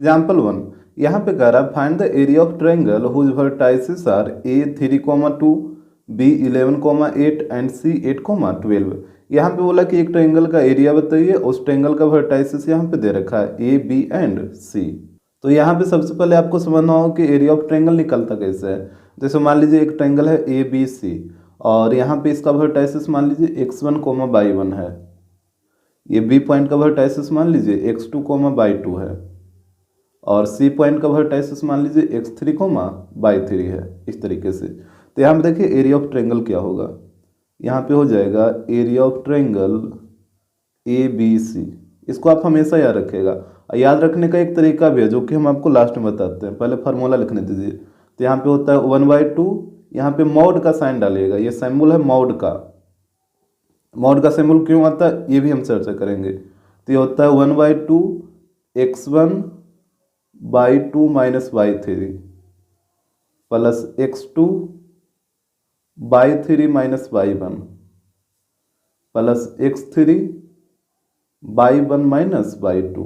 Example 1, यहाँ पे कह रहा है find the area of triangle whose vertices are A3, 2, B11, 8 and C8, 12। यहाँ पे बोला कि एक ट्रायंगल का एरिया बताइए, उस ट्रायंगल का वर्टाइसेस यहाँ पे दे रखा है A, B एंड C। तो यहाँ पे सबसे पहले आपको समझना होगा कि एरिया ऑफ ट्रायंगल निकलता कैसे है। जैसे मान लीजिए एक ट्रायंगल है ABC और यहाँ पे इसका वर्टाइसेस मान लीजिए x1, y1 है। ये B पॉइंट का वर्टाइसेस मान लीजिए x2, y2 है और C पॉइंट का वर्टाइसेस मान लीजिए x3, y3 है। इस तरीके से तो यहाँ पे देखिए एरिया ऑफ ट्रायंगल क्या होगा, यहाँ पे हो जाएगा एरिया ऑफ ट्रायंगल ABC। इसको आप हमेशा याद रखिएगा। याद रखने का एक तरीका भी है जो कि हम आपको लास्ट में बताते हैं, पहले फार्मूला लिखने दीजिए। तो यहाँ पे होता है 1/2, यहाँ पे मॉड का साइन डालिएगा, ये सिंबल है मॉड का। मॉड का सिंबल क्यों आता है ये भी हम चर्चा करेंगे। तो ये होता है 1/2 x1/2 minus y3 plus x2/3 minus y1 plus x3/1 minus y2।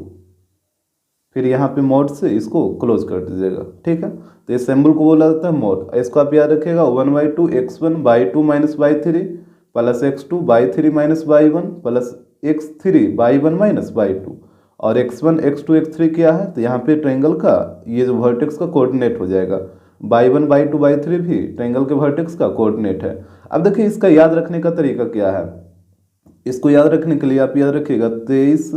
फिर यहाँ पे मॉड से इसको क्लोज कर दीजिएगा, ठीक है। तो इस सिंबल को बोला जाता है मॉड। इसको आप याद रखिएगा 1/2 x1/2 minus y3 plus x2/3 minus y1 plus x3/1 minus y2। और x1, x2, x3 क्या है, तो यहाँ पे ट्रायंगल का ये जो वर्टेक्स का कोऑर्डिनेट हो जाएगा। y1, y2, y3 भी ट्रायंगल के वर्टेक्स का कोऑर्डिनेट है। अब देखिए इसका याद रखने का तरीका क्या है। इसको याद रखने के लिए आप याद रखिएगा 23,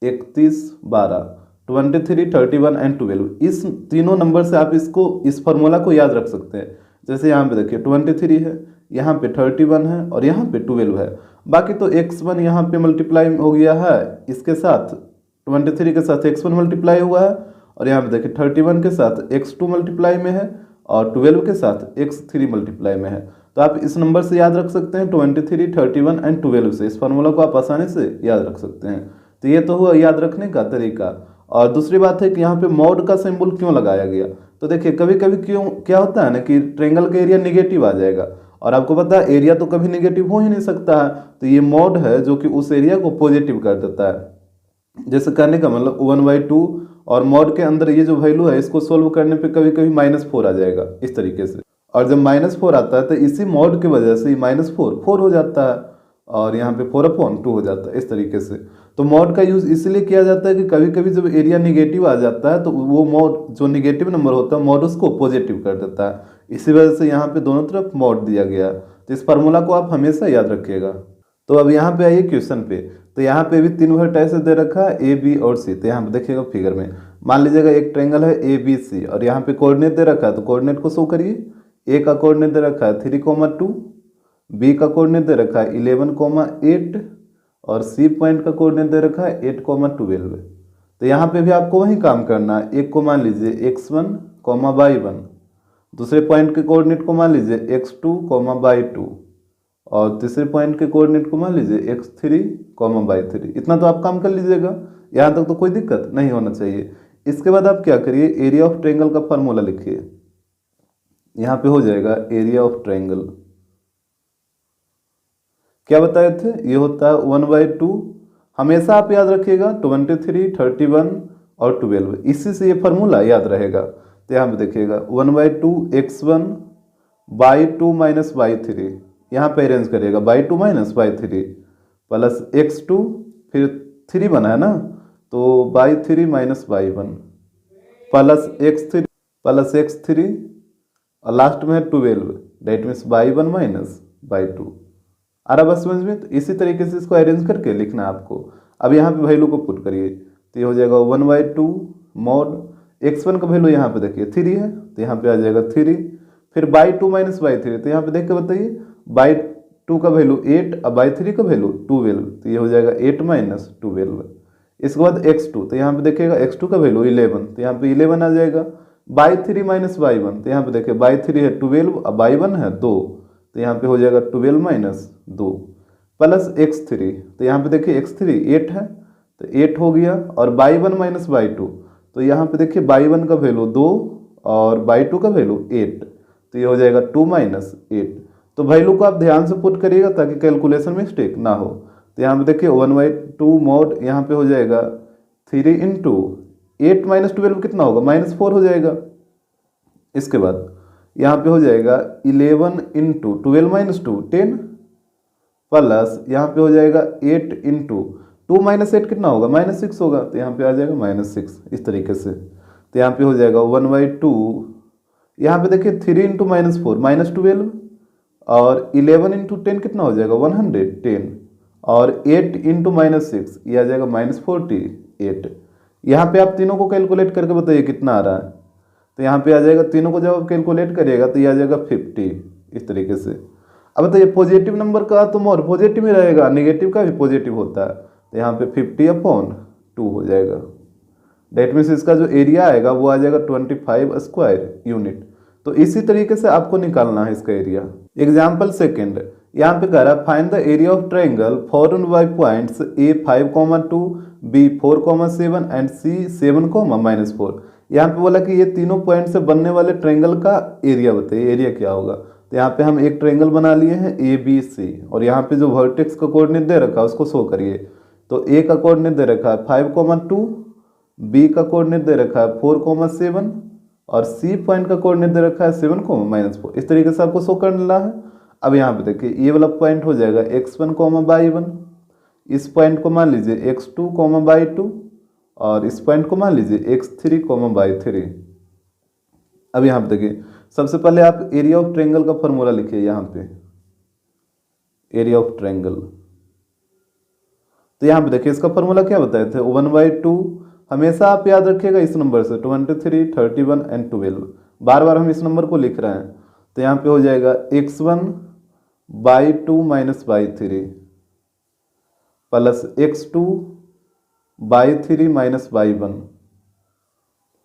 31, 12, 23, 31 एंड 12। इस तीनों नंबर से आप इसको इस फार्मूला को याद रख सकते हैं। जैसे यहाँ पे देखिए 23 है, यहाँ पे 31 है और यहाँ पे 12 है। बाकी तो x1 यहाँ पे मल्टीप्लाई हो गया है, इसके साथ 23 के साथ x1 मल्टीप्लाई हुआ है और यहाँ पे देखिए 31 के साथ x2 मल्टीप्लाई में है और 12 के साथ x3 मल्टीप्लाई में है। तो आप इस नंबर से याद रख सकते हैं 23, 31 एंड 12 से। इस फार्मूला को आप आसानी से याद रख सकते हैं। तो ये तो हुआ याद रखने का तरीका। और दूसरी बात है कि यहाँ पे मॉड का सिंबल क्यों लगाया गया। तो देखिए कभी कभी क्यों क्या होता है ना कि ट्रायंगल का एरिया निगेटिव आ जाएगा और आपको पता है एरिया तो कभी निगेटिव हो ही नहीं सकता है। तो ये मॉड है जो कि उस एरिया को पॉजिटिव कर देता है। जैसे कहने का मतलब 1/2 और मॉड के अंदर ये जो वैल्यू है इसको सोल्व करने पे कभी कभी -4 आ जाएगा इस तरीके से। और जब -4 आता है तो इसी मॉड की वजह से -4 हो जाता है और यहाँ पे 4/2 हो जाता है इस तरीके से। तो मॉड का यूज़ इसलिए किया जाता है कि कभी कभी जब एरिया निगेटिव आ जाता है तो वो मॉड जो निगेटिव नंबर होता है मॉड उसको पॉजिटिव कर देता है। इसी वजह से यहाँ पे दोनों तरफ मॉड दिया गया। तो इस फार्मूला को आप हमेशा याद रखिएगा। तो अब यहाँ पे आइए क्वेश्चन पे। तो यहाँ पे भी 3 वर्टाइसेस दे रखा है A, B और C। तो यहाँ पे देखिएगा फिगर में मान लीजिएगा एक ट्रायंगल है ABC और यहाँ पे कोऑर्डिनेट दे रखा है। तो कोऑर्डिनेट को शो करिए। A का कोऑर्डिनेट दे रखा है 3, 2, B का कोऑर्डिनेट दे रखा है 11, 8 और C पॉइंट का कोऑर्डिनेट दे रखा है 8, 12। तो यहाँ पे भी आपको वही काम करना है। एक को मान लीजिए x1, y1, दूसरे पॉइंट के कोऑर्डिनेट को मान लीजिए x2, y2 और तीसरे पॉइंट के कोऑर्डिनेट को मान लीजिए x3, y3। इतना तो आप काम कर लीजिएगा, यहाँ तक तो कोई दिक्कत नहीं होना चाहिए। इसके बाद आप क्या करिए एरिया ऑफ ट्रायंगल का फार्मूला लिखिए। यहाँ पे हो जाएगा एरिया ऑफ ट्रायंगल क्या बताए थे, ये होता है 1/2। हमेशा आप याद रखिएगा 23, 31 और 12, इसी से ये फार्मूला याद रहेगा। तो यहाँ पे देखिएगा 1/2 x1/2 माइनस y3, यहाँ पे अरेंज करिएगा 2 माइनस y3 प्लस x2 फिर 3 बना है ना तो y3 minus y1 plus x3 और लास्ट में है 12 that means y1 minus y2। आ रहा बस समझ में। तो इसी तरीके से इसको अरेंज करके लिखना है आपको। अब यहाँ पे वैल्यू को पुट करिए तो ये हो जाएगा 1/2 मॉड x1 का वैल्यू यहाँ पे देखिए 3 है तो यहाँ पे आ जाएगा 3, फिर 2 माइनस y3 तो यहाँ पे देख के बताइए 2 का वैल्यू 8 और y3 का वैल्यू 12 तो ये हो जाएगा 8 माइनस 12। इसके बाद x2 तो यहाँ पे देखिएगा x2 का वैल्यू 11 तो यहाँ पे 11 आ जाएगा। y3 माइनस y1 तो यहाँ पे देखिए y3 है 12 और y1 है 2 तो यहाँ पे हो जाएगा 12 माइनस 2 प्लस x3 तो यहाँ पे देखिए x3 8 है तो 8 हो गया और y1 माइनस y2 तो यहाँ पे देखिए y1 का वैल्यू 2 और y2 का वैल्यू 8 तो ये हो जाएगा 2 माइनस 8। तो वैल्यू को आप ध्यान से पुट करिएगा ताकि कैलकुलेशन में मिस्टेक ना हो। तो यहाँ पे देखिए 1/2 मॉड यहाँ पे हो जाएगा 3 × 8 माइनस 12 कितना होगा, -4 हो जाएगा। इसके बाद यहाँ पे हो जाएगा 11 इंटू 12 माइनस 2 10 प्लस यहाँ पे हो जाएगा 8 इंटू 2 माइनस 8 कितना होगा, -6 होगा, तो यहाँ पे आ जाएगा -6 इस तरीके से। तो यहाँ पे हो जाएगा 1/2। यहाँ पे देखिए 3 इंटू -4 -12 और 11 इंटू 10 कितना हो जाएगा 110 और 8 इंटू -6 ये आ जाएगा -48। यहाँ पे आप तीनों को कैलकुलेट करके बताइए कितना आ रहा है। तो यहाँ पे आ जाएगा, तीनों को जब आप कैलकुलेट करिएगा तो ये आ जाएगा 50 इस तरीके से। अब बताइए पॉजिटिव नंबर का तो मोर पॉजिटिव ही रहेगा, नेगेटिव का भी पॉजिटिव होता है। तो यहाँ पे 50/2 हो जाएगा। डेट मीन्स इसका जो एरिया आएगा वो आ जाएगा 25 स्क्वायर यूनिट। तो इसी तरीके से आपको निकालना है इसका एरिया। एग्जाम्पल सेकेंड, यहाँ पे कह रहा है find the area of triangle formed by points A 5,2 B 4,7 and C 7,-4। यहाँ पे बोला कि ये तीनों पॉइंट से बनने वाले ट्राइंगल का एरिया बताइए, एरिया क्या होगा। तो यहाँ पे हम एक ट्राइंगल बना लिए हैं ABC और यहाँ पे जो वर्टेक्स का कोऑर्डिनेट दे रखा है उसको शो करिए। तो A का कोऑर्डिनेट दे रखा है 5,2, B का कोऑर्डिनेट दे रखा है 4,7 और C पॉइंट का कोऑर्डिनेट दे रखा है 7,-4। इस तरीके से आपको शो करना है। अब यहाँ पे देखिए ये वाला पॉइंट हो जाएगा x1, y1, इस पॉइंट को मान लीजिए x2, y2 और इस पॉइंट को मान लीजिए x3, y3। अब यहाँ पे देखिए सबसे पहले आप एरिया ऑफ ट्रायंगल का फॉर्मूला लिखिए यहाँ पे, एरिया ऑफ ट्रायंगल। तो यहाँ पे देखिए इसका फॉर्मूला क्या बताए थे, 1/2। हमेशा आप याद रखिएगा इस नंबर से 23, 31 एंड 12। बार बार हम इस नंबर को लिख रहे हैं। तो यहाँ पे हो जाएगा x1/2 minus y3 plus x2/3 minus y1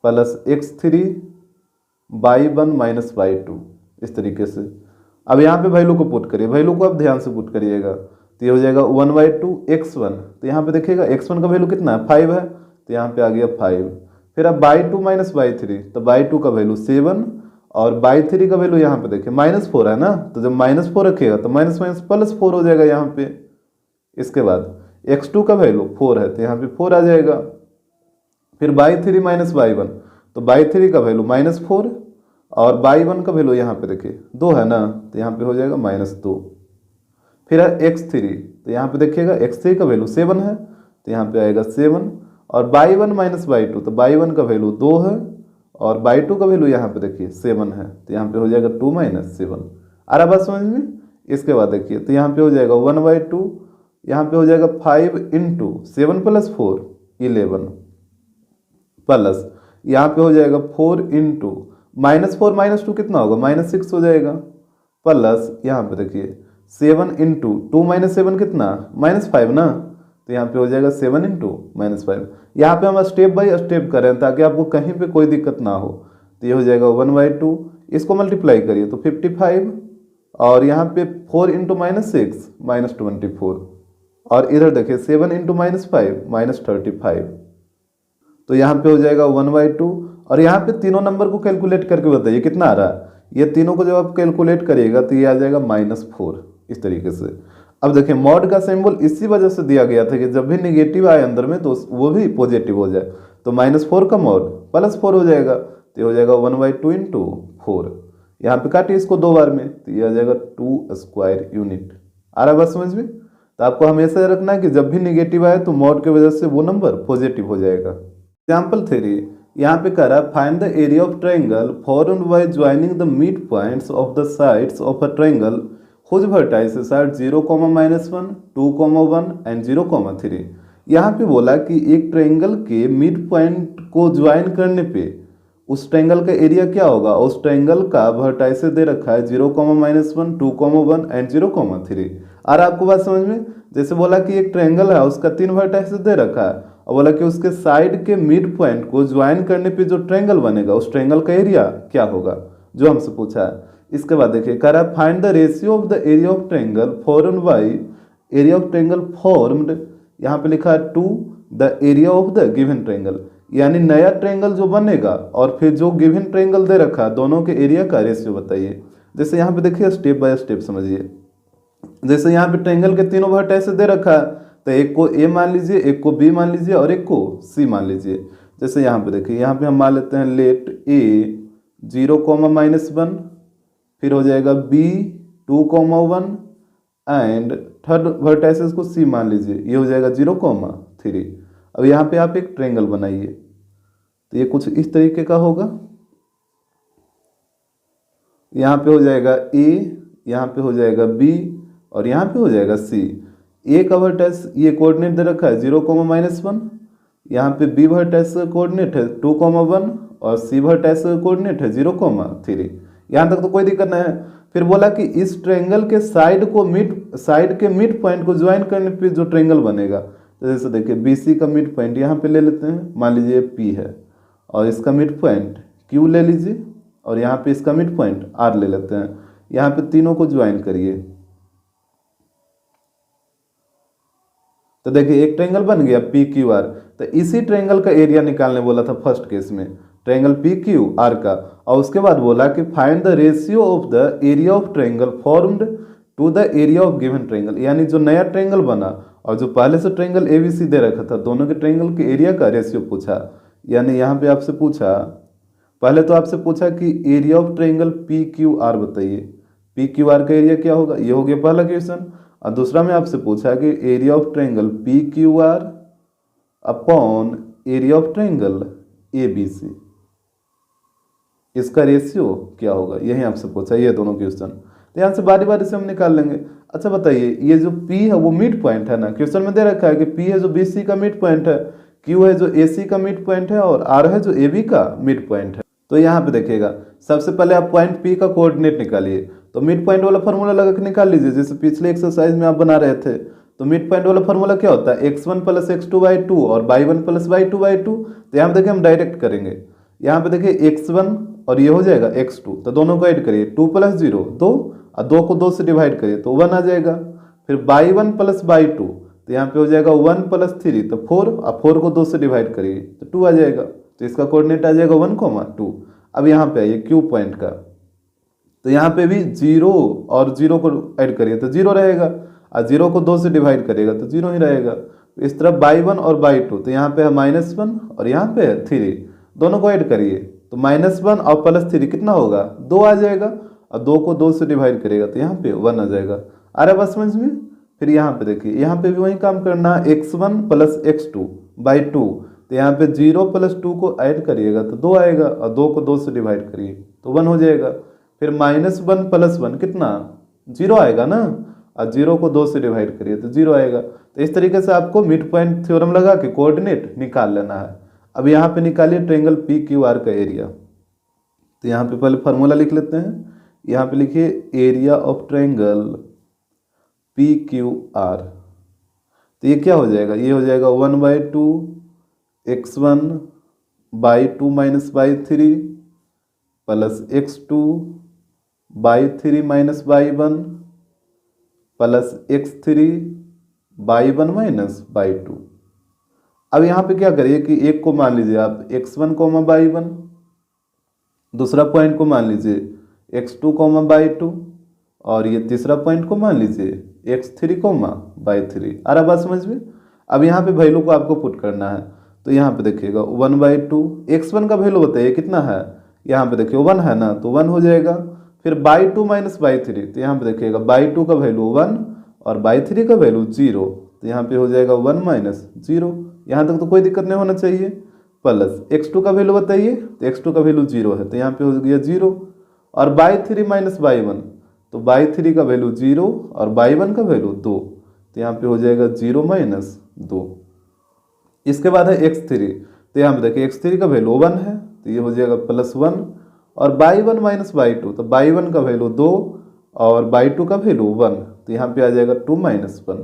plus x3/1 minus y2 इस तरीके से। अब यहाँ पे वैल्यू को पुट करिए, वैल्यू को आप ध्यान से पुट करिएगा। तो ये हो जाएगा 1/2 x1। तो यहाँ पे देखिएगा x1 का वैल्यू कितना है, 5 है, तो यहाँ पे आ गया 5। फिर अब y2 माइनस y3, तो y2 का वैल्यू 7 और y3 का वैल्यू यहाँ पे देखिए -4 है ना, तो जब -4 रखिएगा तो माइनस माइनस +4 हो जाएगा यहाँ पे। इसके बाद x2 का वैल्यू 4 है, तो यहाँ पे 4 आ जाएगा। फिर y3 माइनस y1, तो y3 का वैल्यू -4 और y1 का वैल्यू यहाँ पे देखिए 2 है ना, तो यहाँ पे हो जाएगा -2। फिर x3, तो यहाँ पे देखिएगा x3 का वैल्यू 7 है, तो यहाँ पे आएगा 7 और y1 माइनस y2, तो y1 का वैल्यू 2 है और y2 का वैल्यू यहाँ पे देखिए 7 है, तो यहाँ पे हो जाएगा 2 - 7। आ रहा बात समझ में। इसके बाद देखिए तो यहाँ पे हो जाएगा 1/2, यहाँ पे हो जाएगा 5 इंटू 7 + 4 11 प्लस यहाँ पे हो जाएगा 4 इंटू -4 - 2 कितना होगा, -6 हो जाएगा प्लस यहाँ पे देखिए 7 इंटू 2 - 7 कितना, -5 ना, तो यहाँ पे हो जाएगा 7 इंटू -5। यहाँ पे हम स्टेप बाय स्टेप करें ताकि आपको कहीं पे कोई दिक्कत ना हो। तो ये हो जाएगा 1/2, इसको मल्टीप्लाई करिए तो 55 और यहाँ पे 4 इंटू -6 -24 और इधर देखिए 7 इंटू -5 -35। तो यहाँ पे हो जाएगा 1/2 और यहाँ पे तीनों नंबर को कैलकुलेट करके बताइए कितना आ रहा है। ये तीनों को जब आप कैलकुलेट करिएगा तो ये आ जाएगा -4 इस तरीके से। अब देखिए मॉड का सिंबल इसी वजह से दिया गया था कि जब भी नेगेटिव आए अंदर में तो वो भी पॉजिटिव हो जाए। तो -4 का मॉड +4 हो जाएगा, तो ये हो जाएगा 1/2 इंटू 4। यहाँ पे काटिए इसको 2 बार में, तो ये आ जाएगा 2 स्क्वायर यूनिट। आ रहा बात समझ में। तो आपको हमेशा रखना है कि जब भी नेगेटिव आए तो मॉड की वजह से वो नंबर पॉजिटिव हो जाएगा। एग्जाम्पल 3, यहाँ पे कह रहा है find the area of triangle formed by joining the mid points of the sides of a triangle whose vertices are 0, -1, 2, 1 and 0, 3। यहाँ पे बोला कि एक ट्रायंगल के मिड पॉइंट को ज्वाइन करने पे उस ट्रायंगल का एरिया क्या होगा। उस ट्रायंगल का वर्टाइसेस दे रखा है 0, -1, 2, 1 एंड 0, 3। और आपको बात समझ में। जैसे बोला कि एक ट्रायंगल है उसका 3 वर्टाइसेस दे रखा है और बोला कि उसके साइड के मिड पॉइंट को ज्वाइन करने पे जो ट्रायंगल बनेगा उस ट्रायंगल का एरिया क्या होगा, जो हमसे पूछा है। इसके बाद देखिए कह रहा है find the ratio of the area of triangle formed by area of triangle formed, यहाँ पे लिखा है to the area of the given triangle, यानी नया ट्रायंगल जो बनेगा और फिर जो गिवन ट्रायंगल दे रखा है दोनों के एरिया का रेशियो बताइए। जैसे यहाँ पे देखिए स्टेप बाय स्टेप समझिए। जैसे यहाँ पे ट्रायंगल के तीनों वर्टाइसेस दे रखा है, तो एक को ए मान लीजिए, एक को बी मान लीजिए और एक को सी मान लीजिए। जैसे यहाँ पे देखिए, यहाँ पे हम मान लेते हैं लेट ए 0, -1, फिर हो जाएगा बी 2, 1 एंड थर्ड वर्टाइसिस को सी मान लीजिए, ये हो जाएगा 0, 3। अब यहाँ पे आप एक ट्रायंगल बनाइए, तो ये कुछ इस तरीके का होगा। यहाँ पे हो जाएगा ए, यहाँ पे हो जाएगा बी और यहाँ पे हो जाएगा सी। ए का वर्टेक्स ये कोऑर्डिनेट दे रखा है 0, -1, यहाँ पे बी वर्टेक्स का कोऑर्डिनेट है 2, 1 और सी वर्टेक्स का कोऑर्डिनेट है 0, 3। यहाँ तक तो कोई दिक्कत नहीं है। फिर बोला कि इस ट्रायंगल के साइड के मिड पॉइंट को ज्वाइन करने पे जो ट्रायंगल बनेगा, तो जैसे देखिए बी सी का मिड पॉइंट यहाँ पे ले लेते हैं, मान लीजिए पी है और इसका मिड पॉइंट क्यू ले लीजिए और यहाँ पे इसका मिड पॉइंट आर ले लेते हैं। यहाँ पे तीनों को ज्वाइन करिए, तो देखिए एक ट्रायंगल बन गया पी क्यू आर। तो इसी ट्रायंगल का एरिया निकालने बोला था फर्स्ट केस में, ट्रायंगल पी क्यू आर का, और उसके बाद बोला कि find the ratio of the area of triangle formed to the area of given triangle. यानी जो नया ट्रायंगल बना और जो पहले से ट्रायंगल एबीसी दे रखा था, दोनों के ट्रायंगल के एरिया का रेशियो पूछा। यानी यहाँ पे आपसे पूछा, पहले तो आपसे पूछा कि area of triangle P Q are बताइए, पी क्यू आर का एरिया क्या होगा, ये हो गया पहला क्वेश्चन। और दूसरा में आपसे पूछा कि area of triangle P Q R upon area of triangle A B C, इसका रेशियो क्या होगा, यही आपसे पूछा, ये दोनों क्वेश्चन। तो यहाँ से बारी बारी से हम निकाल लेंगे। अच्छा बताइए, ये जो P है वो मिड पॉइंट है ना, क्वेश्चन में दे रखा है कि P है जो BC का मिड पॉइंट है, Q है जो AC का मिड पॉइंट है और R है जो AB का मिड पॉइंट है। तो यहाँ पे देखिएगा, सबसे पहले आप पॉइंट P का कोऑर्डिनेट निकालिए। तो मिड पॉइंट वाला फार्मूला लगा के निकाल लीजिए, जैसे पिछले एक्सरसाइज में आप बना रहे थे। तो मिड पॉइंट वाला फार्मूला क्या होता है, x1 + x2/2 और y1 + y2/2। तो यहाँ पे देखिए हम डायरेक्ट करेंगे, यहाँ पे देखिए x1 और ये हो जाएगा x2, तो दोनों को ऐड करिए, 2 + 0 2 और 2 को 2 से डिवाइड करिए तो 1 आ जाएगा। फिर y1 + y2, तो यहाँ पे हो जाएगा 1 + 3 तो 4 और 4 को 2 से डिवाइड करिए तो 2 आ जाएगा। तो इसका कोऑर्डिनेट आ जाएगा 1, 2। अब यहाँ पे आइए Q पॉइंट का, तो यहाँ पे भी 0 और 0 को ऐड करिए तो 0 रहेगा और 0 को 2 से डिवाइड करिएगा तो 0 ही रहेगा। इस तरफ y1 और y2, तो यहाँ पे है -1 और यहाँ पे है 3, दोनों को ऐड करिए तो -1 और +3 कितना होगा, 2 आ जाएगा और 2 को 2 से डिवाइड करेगा तो यहाँ पे 1 आ जाएगा। आ रहा बस समझ में। फिर यहाँ पे देखिए, यहाँ पे भी वही काम करना है, x1 + x2/2, तो यहाँ पे 0 + 2 को ऐड करिएगा तो 2 आएगा और 2 को 2 से डिवाइड करिए तो 1 हो जाएगा। फिर -1 + 1 कितना, 0 आएगा ना, और 0 को 2 से डिवाइड करिए तो 0 आएगा। तो इस तरीके से आपको मिड पॉइंट थ्योरम लगा के कोऑर्डिनेट निकाल लेना है। अब यहाँ पे निकालिए ट्रायंगल पी क्यू आर का एरिया। तो यहाँ पे पहले फार्मूला लिख लेते हैं, यहाँ पे लिखिए area of triangle P Q are. तो ये क्या हो जाएगा, ये हो जाएगा 1/2 x1 /2 - y3 plus x2 /3 - y1 plus x3 y1 - y2। अब यहाँ पे क्या करिए कि एक को मान लीजिए आप x1, y1, दूसरा पॉइंट को मान लीजिए x2, y2 और ये तीसरा पॉइंट को मान लीजिए x3, y3। आ रहा बात समझ में। अब यहाँ पे वैल्यू को आपको पुट करना है, तो यहाँ पे देखिएगा 1/2, x1 का वैल्यू बताइए कितना है, यहाँ पे देखिए 1 है ना, तो 1 हो जाएगा। फिर y2 - y3, तो यहाँ पे देखिएगा y2 का वैल्यू 1 और y3 का वैल्यू 0, तो यहाँ पे हो जाएगा 1 - 0। यहाँ तक तो कोई दिक्कत नहीं होना चाहिए। प्लस x2 का वैल्यू बताइए, तो x2 का वैल्यू 0 है, तो यहाँ पे हो गया 0। और y3 - y1, तो y3 का वैल्यू 0 और y1 का वैल्यू 2, तो यहाँ पे हो जाएगा 0 - 2। इसके बाद है x3, तो यहाँ पे देखिए x3 का वैल्यू 1 है, तो ये हो जाएगा +1 और y1 - y2, तो y1 का वैल्यू 2 और y2 का वैल्यू 1, तो यहाँ पे आ जाएगा 2 - 1।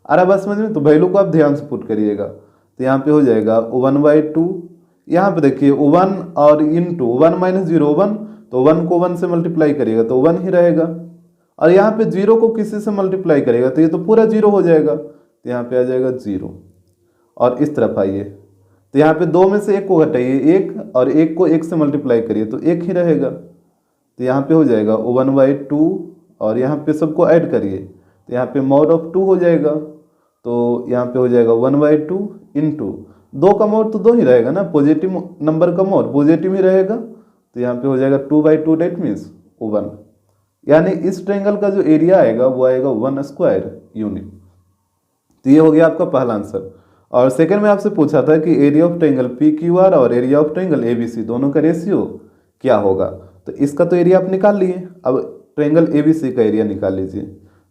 आ रहा बात समझ में। तो वैल्यू को आप ध्यान से पुट करिएगा, तो यहाँ पे हो जाएगा 1/2। यहाँ पे देखिए 1 और इंटू 1 - 0 1, तो 1 को 1 से मल्टीप्लाई करिएगा तो 1 ही रहेगा, और यहाँ पे 0 को किसी से मल्टीप्लाई करेगा तो ये तो पूरा 0 हो जाएगा, तो यहाँ पे आ जाएगा 0। और इस तरफ आइए, तो यहाँ पे 2 में से 1 को घटाइए 1 और 1 को 1 से मल्टीप्लाई करिए तो 1 ही रहेगा, तो यहाँ पे हो जाएगा 1/2 और यहाँ पे सबको ऐड करिए तो यहाँ पे mod of 2 हो जाएगा, तो यहाँ पे हो जाएगा 1/2 इंटू 2 का मोड तो 2 ही रहेगा ना, पॉजिटिव नंबर का मोड पॉजिटिव ही रहेगा, तो यहाँ पे हो जाएगा 2/2 डेट मीन्स 1, यानी इस ट्रायंगल का जो एरिया आएगा वो आएगा 1 स्क्वायर यूनिट। तो ये हो गया आपका पहला आंसर। और सेकंड में आपसे पूछा था कि एरिया ऑफ ट्रायंगल PQR और एरिया ऑफ ट्रायंगल ABC दोनों का रेशियो क्या होगा। तो इसका तो एरिया आप निकाल लिए, अब ट्रायंगल ABC का एरिया निकाल लीजिए।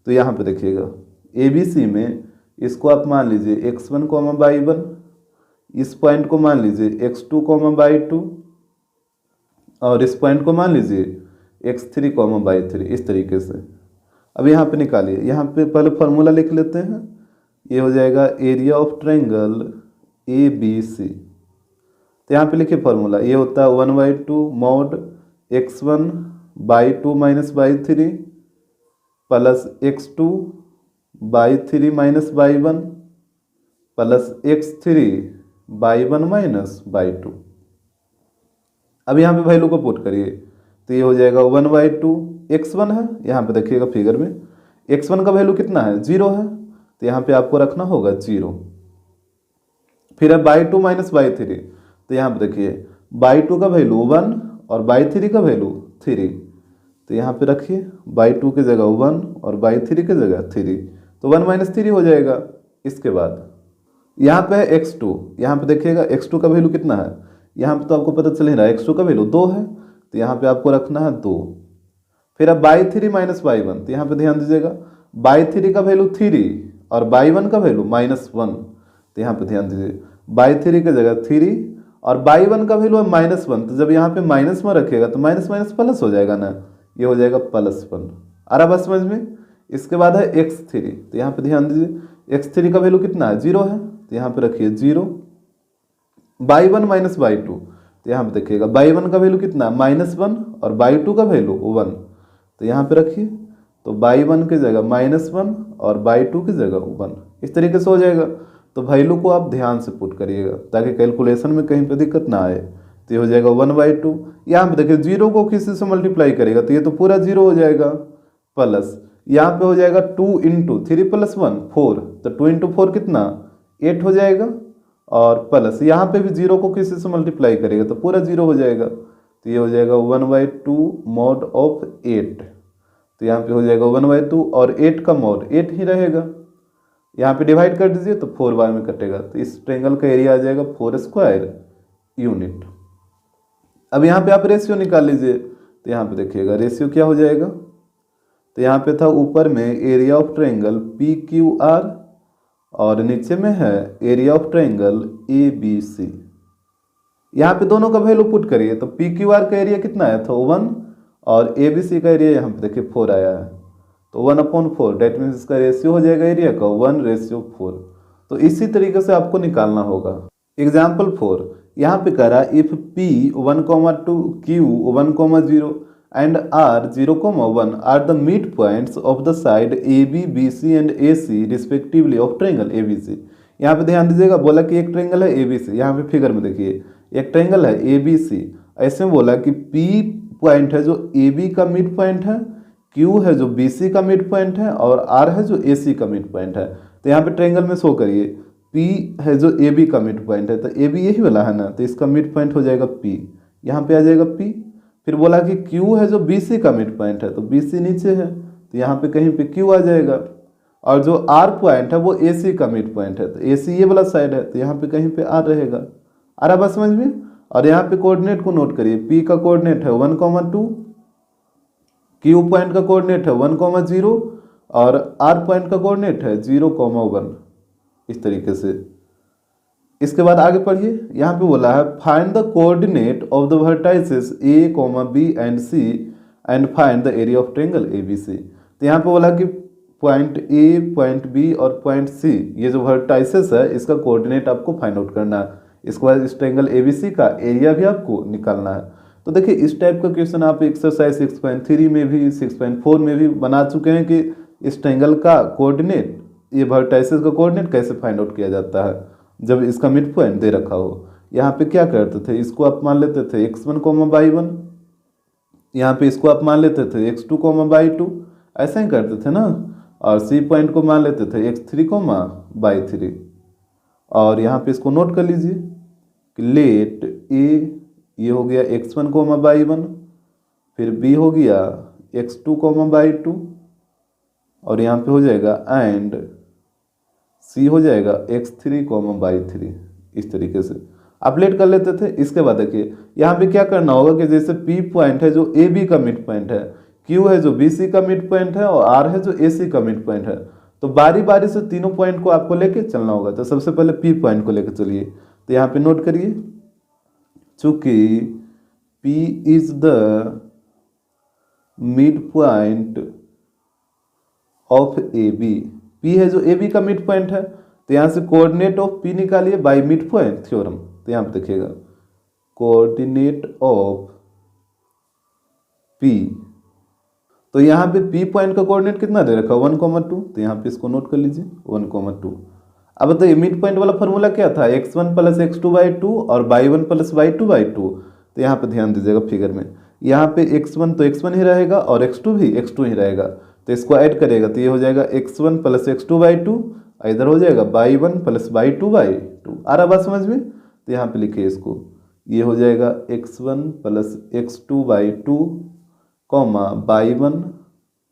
तो यहाँ पे देखिएगा ABC में इसको आप मान लीजिए x1, y1, इस पॉइंट को मान लीजिए x2, y2, और इस पॉइंट को मान लीजिए x3, y3, इस तरीके से। अब यहाँ पे निकालिए, यहाँ पे पहले फार्मूला लिख लेते हैं। ये हो जाएगा एरिया ऑफ ट्रायंगल ABC। तो यहाँ पे लिखिए फार्मूला, ये होता है 1/2 mod x1 by2 minus y3 plus x2 by3 minus y1 plus x3 by1 minus y2। अब यहाँ पे वैल्यू को पुट करिए, तो ये हो जाएगा 1/2 x1 है, यहाँ पे देखिएगा फिगर में x1 का वैल्यू कितना है 0 है, तो यहाँ पे आपको रखना होगा 0। फिर है by2 माइनस y3, तो यहाँ पे देखिए by2 का वैल्यू 1 और by3 का वैल्यू 3, तो यहाँ पे रखिए by2 की जगह 1 और by3 की जगह 3, तो 1 माइनस 3 हो जाएगा। इसके बाद यहाँ पे है x2, यहाँ पे देखिएगा x2 का वैल्यू कितना है, यहाँ पे तो आपको पता चल ही रहा है x2 का वैल्यू 2 है, तो यहाँ पे आपको रखना है 2। फिर अब by3 माइनस y1, तो यहाँ पे ध्यान दीजिएगा by3 का वैल्यू 3 और by1 का वैल्यू -1, तो यहाँ पे ध्यान दीजिए by3 की जगह 3 और by1 का वैल्यू है -1, तो जब यहाँ पे माइनस में रखिएगा तो माइनस माइनस प्लस हो जाएगा ना, ये हो जाएगा +1। आ रहा बात समझ में। इसके बाद है x3, तो यहाँ पे ध्यान दीजिए x3 का वैल्यू कितना है 0 है, तो यहाँ पे रखिए 0। by1 माइनस y2, तो यहाँ पे देखिएगा by1 का वैल्यू कितना -1 और by2 का वैल्यू 1, तो यहाँ पे रखिए, तो by1 की जगह -1 और by2 की जगह 1, इस तरीके से हो जाएगा। तो वैल्यू को आप ध्यान से पुट करिएगा ताकि कैलकुलेशन में कहीं पे दिक्कत ना आए। तो ये हो जाएगा 1/2, यहाँ पे देखिए 0 को किसी से मल्टीप्लाई करेगा तो ये तो पूरा 0 हो जाएगा, प्लस यहाँ पे हो जाएगा 2 × 3 + 1 4, तो 2 × 4 कितना 8 हो जाएगा, और प्लस यहाँ पे भी 0 को किसी से मल्टीप्लाई करेगा तो पूरा 0 हो जाएगा, तो ये हो जाएगा 1/2 mod ऑफ 8, तो यहाँ पे हो जाएगा 1/2 और 8 का mod 8 ही रहेगा। यहाँ पे डिवाइड कर दीजिए तो 4 बार में कटेगा, तो इस ट्रायंगल का एरिया आ जाएगा 4 स्क्वायर यूनिट। अब यहाँ पे आप रेशियो निकाल लीजिए, तो यहाँ पे देखिएगा रेशियो क्या हो जाएगा, तो यहाँ पे था ऊपर में एरिया ऑफ ट्रायंगल PQR और नीचे में है एरिया ऑफ ट्रायंगल ABC। यहाँ पे दोनों का वैल्यू पुट करिए, तो PQR का एरिया कितना आया था 1 और ABC का एरिया यहाँ पे देखिए 4 आया है, तो 1/4 डेट मीन्स इसका रेशियो हो जाएगा एरिया का 1:4। तो इसी तरीके से आपको निकालना होगा। एग्जाम्पल 4 यहाँ पे कह रहा है if P 1,2 Q 1,0 and R 0,1 are the midpoints of the side AB, BC and AC respectively of triangle ABC। यहाँ पे ध्यान दीजिएगा, बोला कि एक ट्रायंगल है ABC, यहाँ पे फिगर में देखिए एक ट्रायंगल है ABC, ऐसे में बोला कि P पॉइंट है जो AB का मिड पॉइंट है, Q है जो BC का मिड पॉइंट है और R है जो AC का मिड पॉइंट है। तो यहाँ पे ट्रायंगल में शो करिए P है जो AB का मिड पॉइंट है, तो AB यही वाला है ना, तो इसका मिड पॉइंट हो जाएगा P, यहाँ पे आ जाएगा P। फिर बोला कि Q है जो BC का मिड पॉइंट है, तो BC नीचे है, तो यहाँ पे कहीं पे Q आ जाएगा, और जो R पॉइंट है वो AC का मिड पॉइंट है, तो AC ये वाला साइड है, तो यहाँ पे कहीं पे R रहेगा। आ रहा बात समझ में। और यहाँ पे कोऑर्डिनेट को नोट करिए, P का कोऑर्डिनेट है 1,2, Q पॉइंट का कोऑर्डिनेट है 1,0 और R पॉइंट का कोऑर्डिनेट है 0,1, इस तरीके से। इसके बाद आगे पढ़िए, यहाँ पे बोला है find the coordinate of the vertices A, B and C and find the area of triangle ABC। तो यहाँ पे बोला कि पॉइंट A, पॉइंट B और पॉइंट C ये जो वर्टाइसेस है इसका कोऑर्डिनेट आपको फाइंड आउट करना है। इसके बाद इस ट्रायंगल ABC का एरिया भी आपको निकालना है। तो देखिए इस टाइप का क्वेश्चन आप एक्सरसाइज 6.3 में भी 6.4 में भी बना चुके हैं कि इस ट्रायंगल का कोऑर्डिनेट, ये वर्टाइसेस का कोऑर्डिनेट कैसे फाइंड आउट किया जाता है जब इसका मिड पॉइंट दे रखा हो। यहाँ पे क्या करते थे, इसको आप मान लेते थे x1, y1, यहाँ पे इसको आप मान लेते थे x2, y2, ऐसा ही करते थे ना। और C पॉइंट को मान लेते थे x3, y3, और यहाँ पे इसको नोट कर लीजिए कि लेट ए, ये हो गया x1 कोमा y1, फिर b हो गया x2 कोमा y2, और यहाँ पे हो जाएगा एंड c हो जाएगा x3 कोमा y3। इस तरीके से आप लेट कर लेते थे। इसके बाद देखिए यहाँ पे क्या करना होगा कि जैसे p पॉइंट है जो ए बी का मिड पॉइंट है, q है जो बी सी का मिड पॉइंट है, और r है जो ए सी का मिड पॉइंट है, तो बारी बारी से तीनों पॉइंट को आपको लेके चलना होगा। तो सबसे पहले p पॉइंट को लेके चलिए, तो यहाँ पे नोट करिए, चूंकि p is the midpoint of A B, p है जो ए बी का मिड पॉइंट है, तो यहाँ से कोऑर्डिनेट ऑफ p निकालिए बाय मिड पॉइंट थ्योरम। तो यहाँ पे देखिएगा कोऑर्डिनेट ऑफ p, तो यहाँ पे p पॉइंट का कोऑर्डिनेट कितना दे रखा है 1,2, तो यहाँ पे इसको नोट कर लीजिए 1,2। अब बताइए मिड पॉइंट वाला फॉर्मूला क्या था, x1 प्लस x2/2 और y1 प्लस y2/2। तो यहाँ पे ध्यान दीजिएगा फिगर में, यहाँ पे x1 तो x1 ही रहेगा और x2 भी x2 ही रहेगा, तो इसको ऐड करेगा तो ये हो जाएगा x1 प्लस x2/2, इधर हो जाएगा y1 प्लस y2/2। आ रहा बात समझ में? तो यहाँ पे लिखिए इसको, ये हो जाएगा x1 plus x2/2 comma y1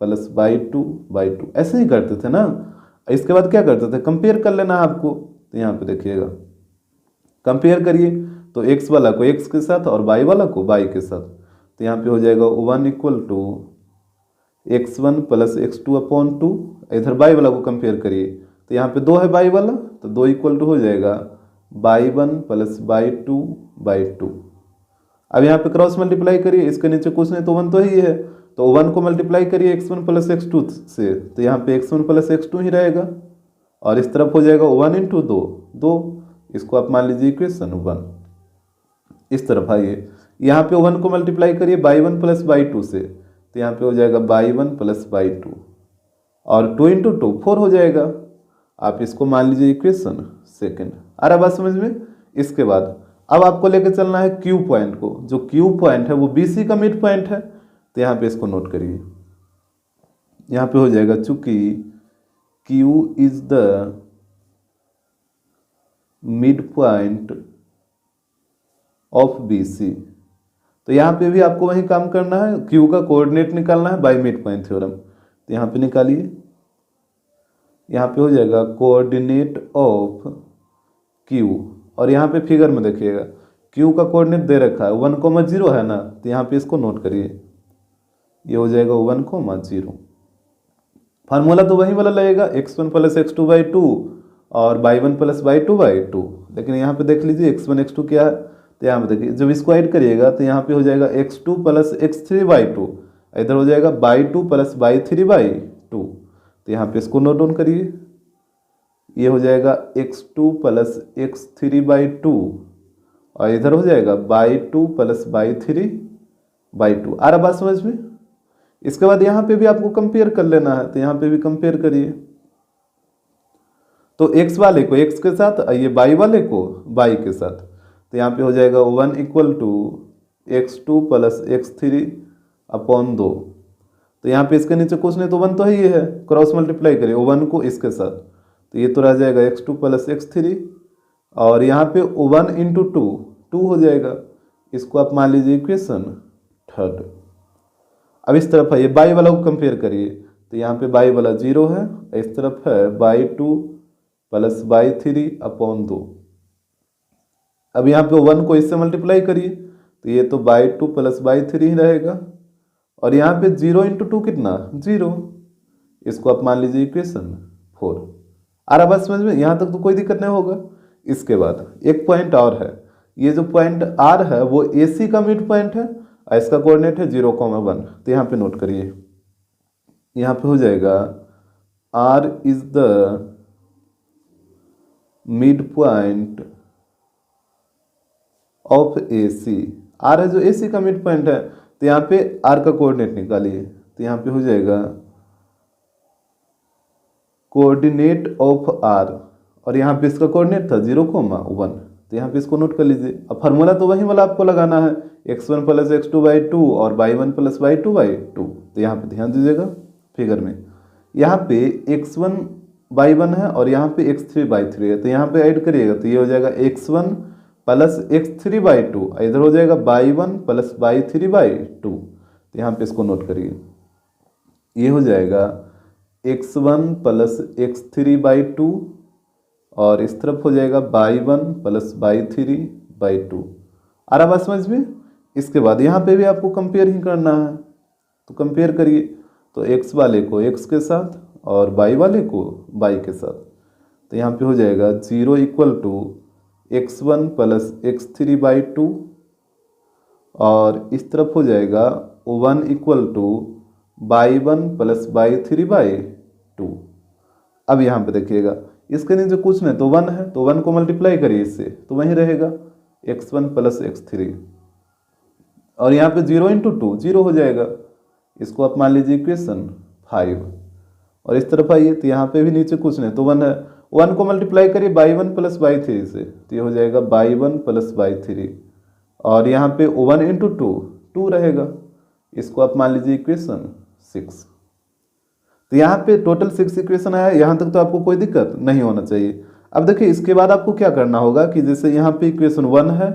plus y2/2। ऐसे ही करते थे ना। इसके बाद क्या करते थे, कंपेयर कर लेना है आपको। तो यहाँ पे देखिएगा कंपेयर करिए, तो x वाला को x के साथ और y वाला को y के साथ। तो यहाँ पे हो जाएगा 1 equal to x1 plus x2/2, इधर y वाला को कंपेयर करिए, तो यहाँ पे 2 है y वाला, तो 2 इक्वल टू हो जाएगा y1 प्लस y2/2। अब यहाँ पे क्रॉस मल्टीप्लाई करिए, इसके नीचे कुछ नहीं तो 1 तो ही है, तो 1 को मल्टीप्लाई करिए x1 प्लस x2 से, तो यहाँ पे x1 प्लस x2 ही रहेगा, और इस तरफ हो जाएगा 1 इंटू 2, 2, इसको आप मान लीजिए इक्वेशन 1। इस तरफ आइए, यहाँ पे 1 को मल्टीप्लाई करिए y1 प्लस y2 से, तो यहाँ पे हो जाएगा y1 प्लस y2, और 2 इंटू 2 4 हो जाएगा। आप इसको मान लीजिए इक्वेशन 2। आ रहा बात समझ में? इसके बाद अब आपको लेके चलना है Q पॉइंट को, जो Q पॉइंट है वो BC का मिड पॉइंट है, तो यहाँ पे इसको नोट करिए, यहाँ पे हो जाएगा चूंकि Q is the midpoint of BC, तो यहाँ पे भी आपको वही काम करना है, Q का कोऑर्डिनेट निकालना है बाय मिड पॉइंट थ्योरम। तो यहाँ पे निकालिए, यहाँ पे हो जाएगा कोऑर्डिनेट ऑफ Q, और यहाँ पे फिगर में देखिएगा Q का कोऑर्डिनेट दे रखा है 1,0 है ना, तो यहाँ पे इसको नोट करिए, ये हो जाएगा 1,0। फार्मूला तो वही वाला लगेगा x1 प्लस x2/2 और y1 प्लस y2/2, लेकिन यहाँ पे देख लीजिए x1 x2 क्या है, तो यहाँ पे देखिए जब इसको ऐड करिएगा तो यहाँ पे हो जाएगा x2 प्लस x3/2, इधर हो जाएगा y2 प्लस y3/2। तो यहाँ पे इसको नोट डाउन करिए, ये हो जाएगा x2 प्लस x3/2, और इधर हो जाएगा y2 प्लस y3/2। आ रहा बात समझ में? इसके बाद यहाँ पे भी आपको कंपेयर कर लेना है, तो यहाँ पे भी कंपेयर करिए, तो x वाले को x के साथ, ये y वाले को y के साथ, तो यहाँ पे हो जाएगा 1 equal to x2 plus x3/2। तो यहाँ पे इसके नीचे कुछ नहीं तो 1 तो ही है, क्रॉस मल्टीप्लाई करिए 1 को इसके साथ, तो ये तो रह जाएगा x2 प्लस x3, और यहाँ पे 1 इंटू 2, 2 हो जाएगा, इसको आप मान लीजिए इक्वेशन 3। अब इस तरफ है ये y वाला को कंपेयर करिए, तो यहाँ पे y वाला 0 है, इस तरफ है y2 प्लस y3/2। अब यहाँ पे 1 को इससे मल्टीप्लाई करिए, तो ये तो y2 प्लस y3 ही रहेगा, और यहाँ पे 0 इंटू 2 कितना 0, इसको आप मान लीजिए इक्वेशन 4। आ रहा बात समझ में? यहाँ तक तो कोई दिक्कत नहीं होगा। इसके बाद एक पॉइंट और है, ये जो पॉइंट R है वो AC का मिड पॉइंट है, और इसका कोऑर्डिनेट है 0,1। तो यहाँ पे नोट करिए, यहाँ पे हो जाएगा R is the midpoint of AC। R है जो AC का मिड पॉइंट है, तो यहाँ पे R का कोऑर्डिनेट निकालिए, तो यहाँ पे हो जाएगा कोऑर्डिनेट ऑफ R, और यहाँ पे इसका कोऑर्डिनेट था 0,1। तो यहाँ पे इसको नोट कर लीजिए। अब फार्मूला तो वही वाला आपको लगाना है, x1 प्लस x2/2 और y1 प्लस y2/2। तो यहाँ पे ध्यान दीजिएगा फिगर में, यहाँ पे x1 y1 है और यहाँ पे x3/3 है, तो यहाँ पे ऐड करिएगा तो ये हो जाएगा x1 प्लस x3/2, इधर हो जाएगा y1 प्लस y3/2। तो यहाँ पे इसको नोट करिए, ये हो जाएगा x1 प्लस x3/2 और इस तरफ हो जाएगा y1 प्लस y3/2। आ रहा बात समझ में। इसके बाद यहाँ पे भी आपको कंपेयर ही करना है, तो कंपेयर करिए, तो x वाले को x के साथ और y वाले को y के साथ। तो यहाँ पे हो जाएगा 0 equal to x1 plus x3/2 और इस तरफ हो जाएगा 1 equal to y1 plus y3/2। अब यहाँ पे देखिएगा इसके नीचे कुछ नहीं तो 1 है, तो 1 को मल्टीप्लाई करिए इससे तो वहीं रहेगा x1 प्लस x3 और यहाँ पे 0 इंटू 2 0 हो जाएगा, इसको आप मान लीजिए इक्वेशन 5। और इस तरफ आइए तो यहाँ पे भी नीचे कुछ नहीं तो 1 है, 1 को मल्टीप्लाई करिए y1 प्लस y3 से तो ये हो जाएगा y1 प्लस y3 और यहाँ पे 1 इंटू 2 रहेगा, इसको आप मान लीजिए इक्वेशन 6। तो यहाँ पे टोटल 6 इक्वेशन आया, यहाँ तक तो आपको कोई दिक्कत नहीं होना चाहिए। अब देखिए इसके बाद आपको क्या करना होगा कि जैसे यहाँ पे इक्वेशन 1 है,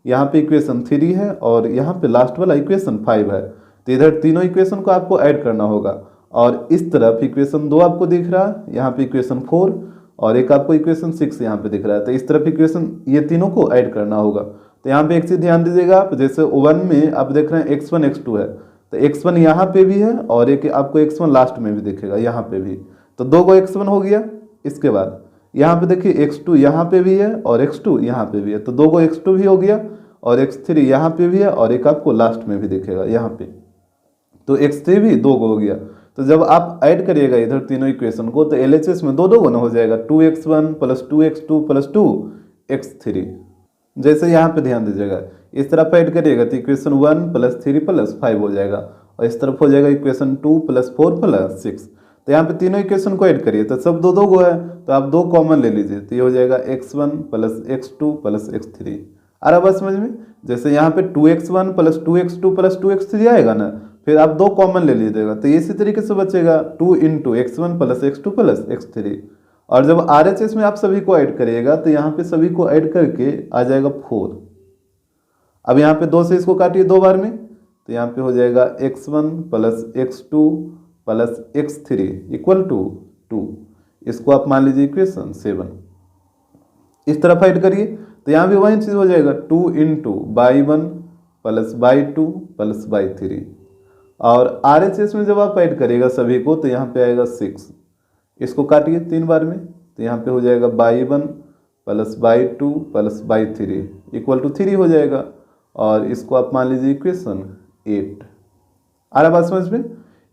यहाँ पे इक्वेशन 3 है और यहाँ पे लास्ट वाला इक्वेशन 5 है, तो इधर तीनों इक्वेशन को आपको ऐड करना होगा। और इस तरफ इक्वेशन 2 आपको दिख रहा है, यहाँ पे इक्वेशन 4 और एक आपको इक्वेशन 6 यहाँ पे दिख रहा है, तो इस तरफ इक्वेशन ये तीनों को ऐड करना होगा। तो यहाँ पे एक चीज ध्यान दीजिएगा आप, जैसे 1 में आप देख रहे हैं x1 x2 है, तो x1 यहाँ पे भी है और एक आपको x1 लास्ट में भी दिखेगा यहाँ पे भी, तो 2 को x1 हो गया। इसके बाद यहाँ पे देखिए x2 यहाँ पे भी है और x2 यहाँ पे भी है, तो 2 को x2 भी हो गया और x3 यहाँ पे भी है और एक आपको लास्ट में भी दिखेगा यहाँ पे, तो x3 भी 2 को हो गया। तो जब आप ऐड करिएगा इधर तीनों इक्वेशन को तो LHS में 2 गुना हो जाएगा, 2x1 plus 2x2 plus 2x3। जैसे यहाँ पे ध्यान दीजिएगा इस तरफ ऐड करिएगा तो इक्वेशन 1 प्लस 3 प्लस 5 हो जाएगा और इस तरफ हो जाएगा इक्वेशन 2 प्लस 4 प्लस 6। तो यहाँ पे तीनों इक्वेशन को ऐड करिए तो सब 2 गो है, तो आप 2 कॉमन ले लीजिए तो ये हो जाएगा x1 plus x2 plus x3। आ रहा बात समझ में। जैसे यहाँ पे 2x1 plus 2x2 plus 2x3 आएगा ना, फिर आप 2 कॉमन ले लीजिएगा तो इसी तरीके से बचेगा 2 into x1 plus x2 plus x3। और जब RHS में आप सभी को ऐड करिएगा तो यहाँ पे सभी को ऐड करके आ जाएगा 4। अब यहाँ पे 2 से इसको काटिए 2 बार में, तो यहाँ पे हो जाएगा x1 plus x2 plus x3 equal to 2। इसको आप मान लीजिए इक्वेशन 7। इस तरफ ऐड करिए तो यहाँ भी वही चीज़ हो जाएगा 2 into y1 plus y2 plus y3। और RHS में जब आप ऐड करिएगा सभी को तो यहाँ पे आएगा 6। इसको काटिए 3 बार में, तो यहाँ पे हो जाएगा y1 plus y2 plus y3 equal to 3 हो जाएगा और इसको आप मान लीजिए इक्वेशन 8। आ रहा बात समझ में।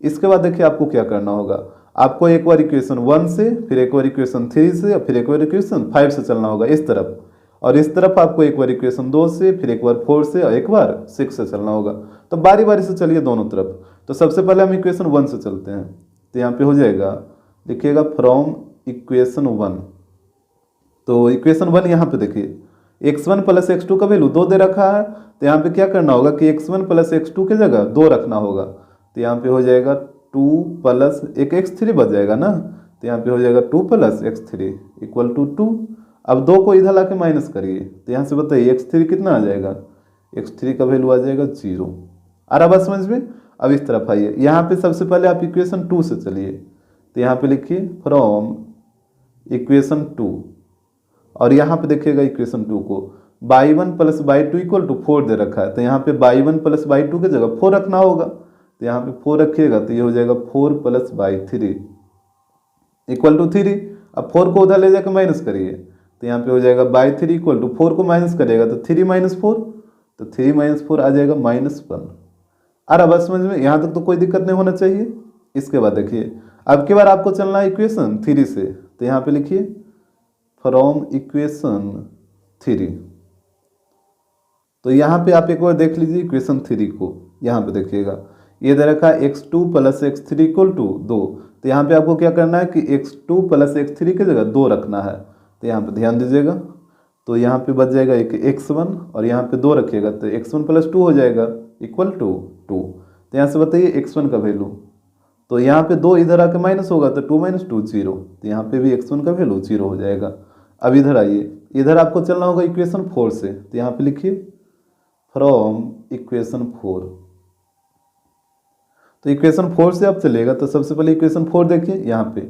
इसके बाद देखिए आपको क्या करना होगा, आपको एक बार इक्वेशन 1 से, फिर एक बार इक्वेशन 3 से और फिर एक बार इक्वेशन 5 से चलना होगा इस तरफ, और इस तरफ आपको एक बार इक्वेशन 2 से, फिर एक बार 4 से और एक बार 6 से चलना होगा। तो बारी बारी से चलिए दोनों तरफ। तो सबसे पहले हम इक्वेशन 1 से चलते हैं, तो यहाँ पे हो जाएगा देखिएगा फ्रॉम इक्वेशन 1। तो इक्वेशन 1 यहाँ पे देखिए x1 प्लस x2 का वैल्यू 2 दे रखा है, तो यहाँ पे क्या करना होगा कि x1 प्लस x2 की जगह 2 रखना होगा। तो यहाँ पे हो जाएगा 2 प्लस एक x3 बच जाएगा ना, तो यहाँ पे हो जाएगा 2 प्लस x3 इक्वल टू 2। अब 2 को इधर ला के माइनस करिए, तो यहाँ से बताइए x3 कितना आ जाएगा, x3 का वैल्यू आ जाएगा 0। आ रहा बात समझ में। अब इस तरफ आइए, यहाँ पे सबसे पहले आप इक्वेशन 2 से चलिए, तो यहाँ पे लिखिए फ्रॉम इक्वेशन 2 और यहाँ पे देखिएगा इक्वेशन 2 को y1 plus y2 equal to 4 दे रखा है, तो यहाँ पे y1 प्लस y2 की जगह 4 रखना होगा। तो यहाँ पे 4 रखिएगा तो ये हो जाएगा 4 प्लस y3 इक्वल टू 3। अब 4 को उधर ले जाकर माइनस करिए, तो यहाँ पे हो जाएगा y3 इक्वल टू 4 को माइनस करिएगा तो 3 माइनस 4, तो 3 माइनस 4 आ जाएगा -1। आ रहा बस समझ में, यहाँ तक तो कोई दिक्कत नहीं होना चाहिए। इसके बाद देखिए अब की बार आपको चलना है इक्वेशन 3 से, तो यहाँ पे लिखिए फ्रॉम इक्वेशन 3। तो यहाँ पे आप एक बार देख लीजिए इक्वेशन 3 को, यहाँ पे देखिएगा ये दे रखा है x2 plus x3 equal to 2। तो यहाँ पे आपको क्या करना है कि x2 प्लस x3 की जगह 2 रखना है, तो यहाँ पे ध्यान दीजिएगा। तो यहाँ पे बच जाएगा एक x1 और यहाँ पे 2 रखिएगा तो x1 प्लस 2 हो जाएगा इक्वल टू 2। तो यहाँ से बताइए x1 का वैल्यू तो यहाँ पे 2 इधर आके माइनस होगा तो 2 - 2 0, तो यहाँ पे भी x1 का वैल्यू 0 हो जाएगा। अब इधर आइए, इधर आपको चलना होगा इक्वेशन 4 से, तो यहाँ पे लिखिए फ्रॉम इक्वेशन 4। तो इक्वेशन 4 से आप चलेगा तो सबसे पहले इक्वेशन 4 देखिए, यहाँ पे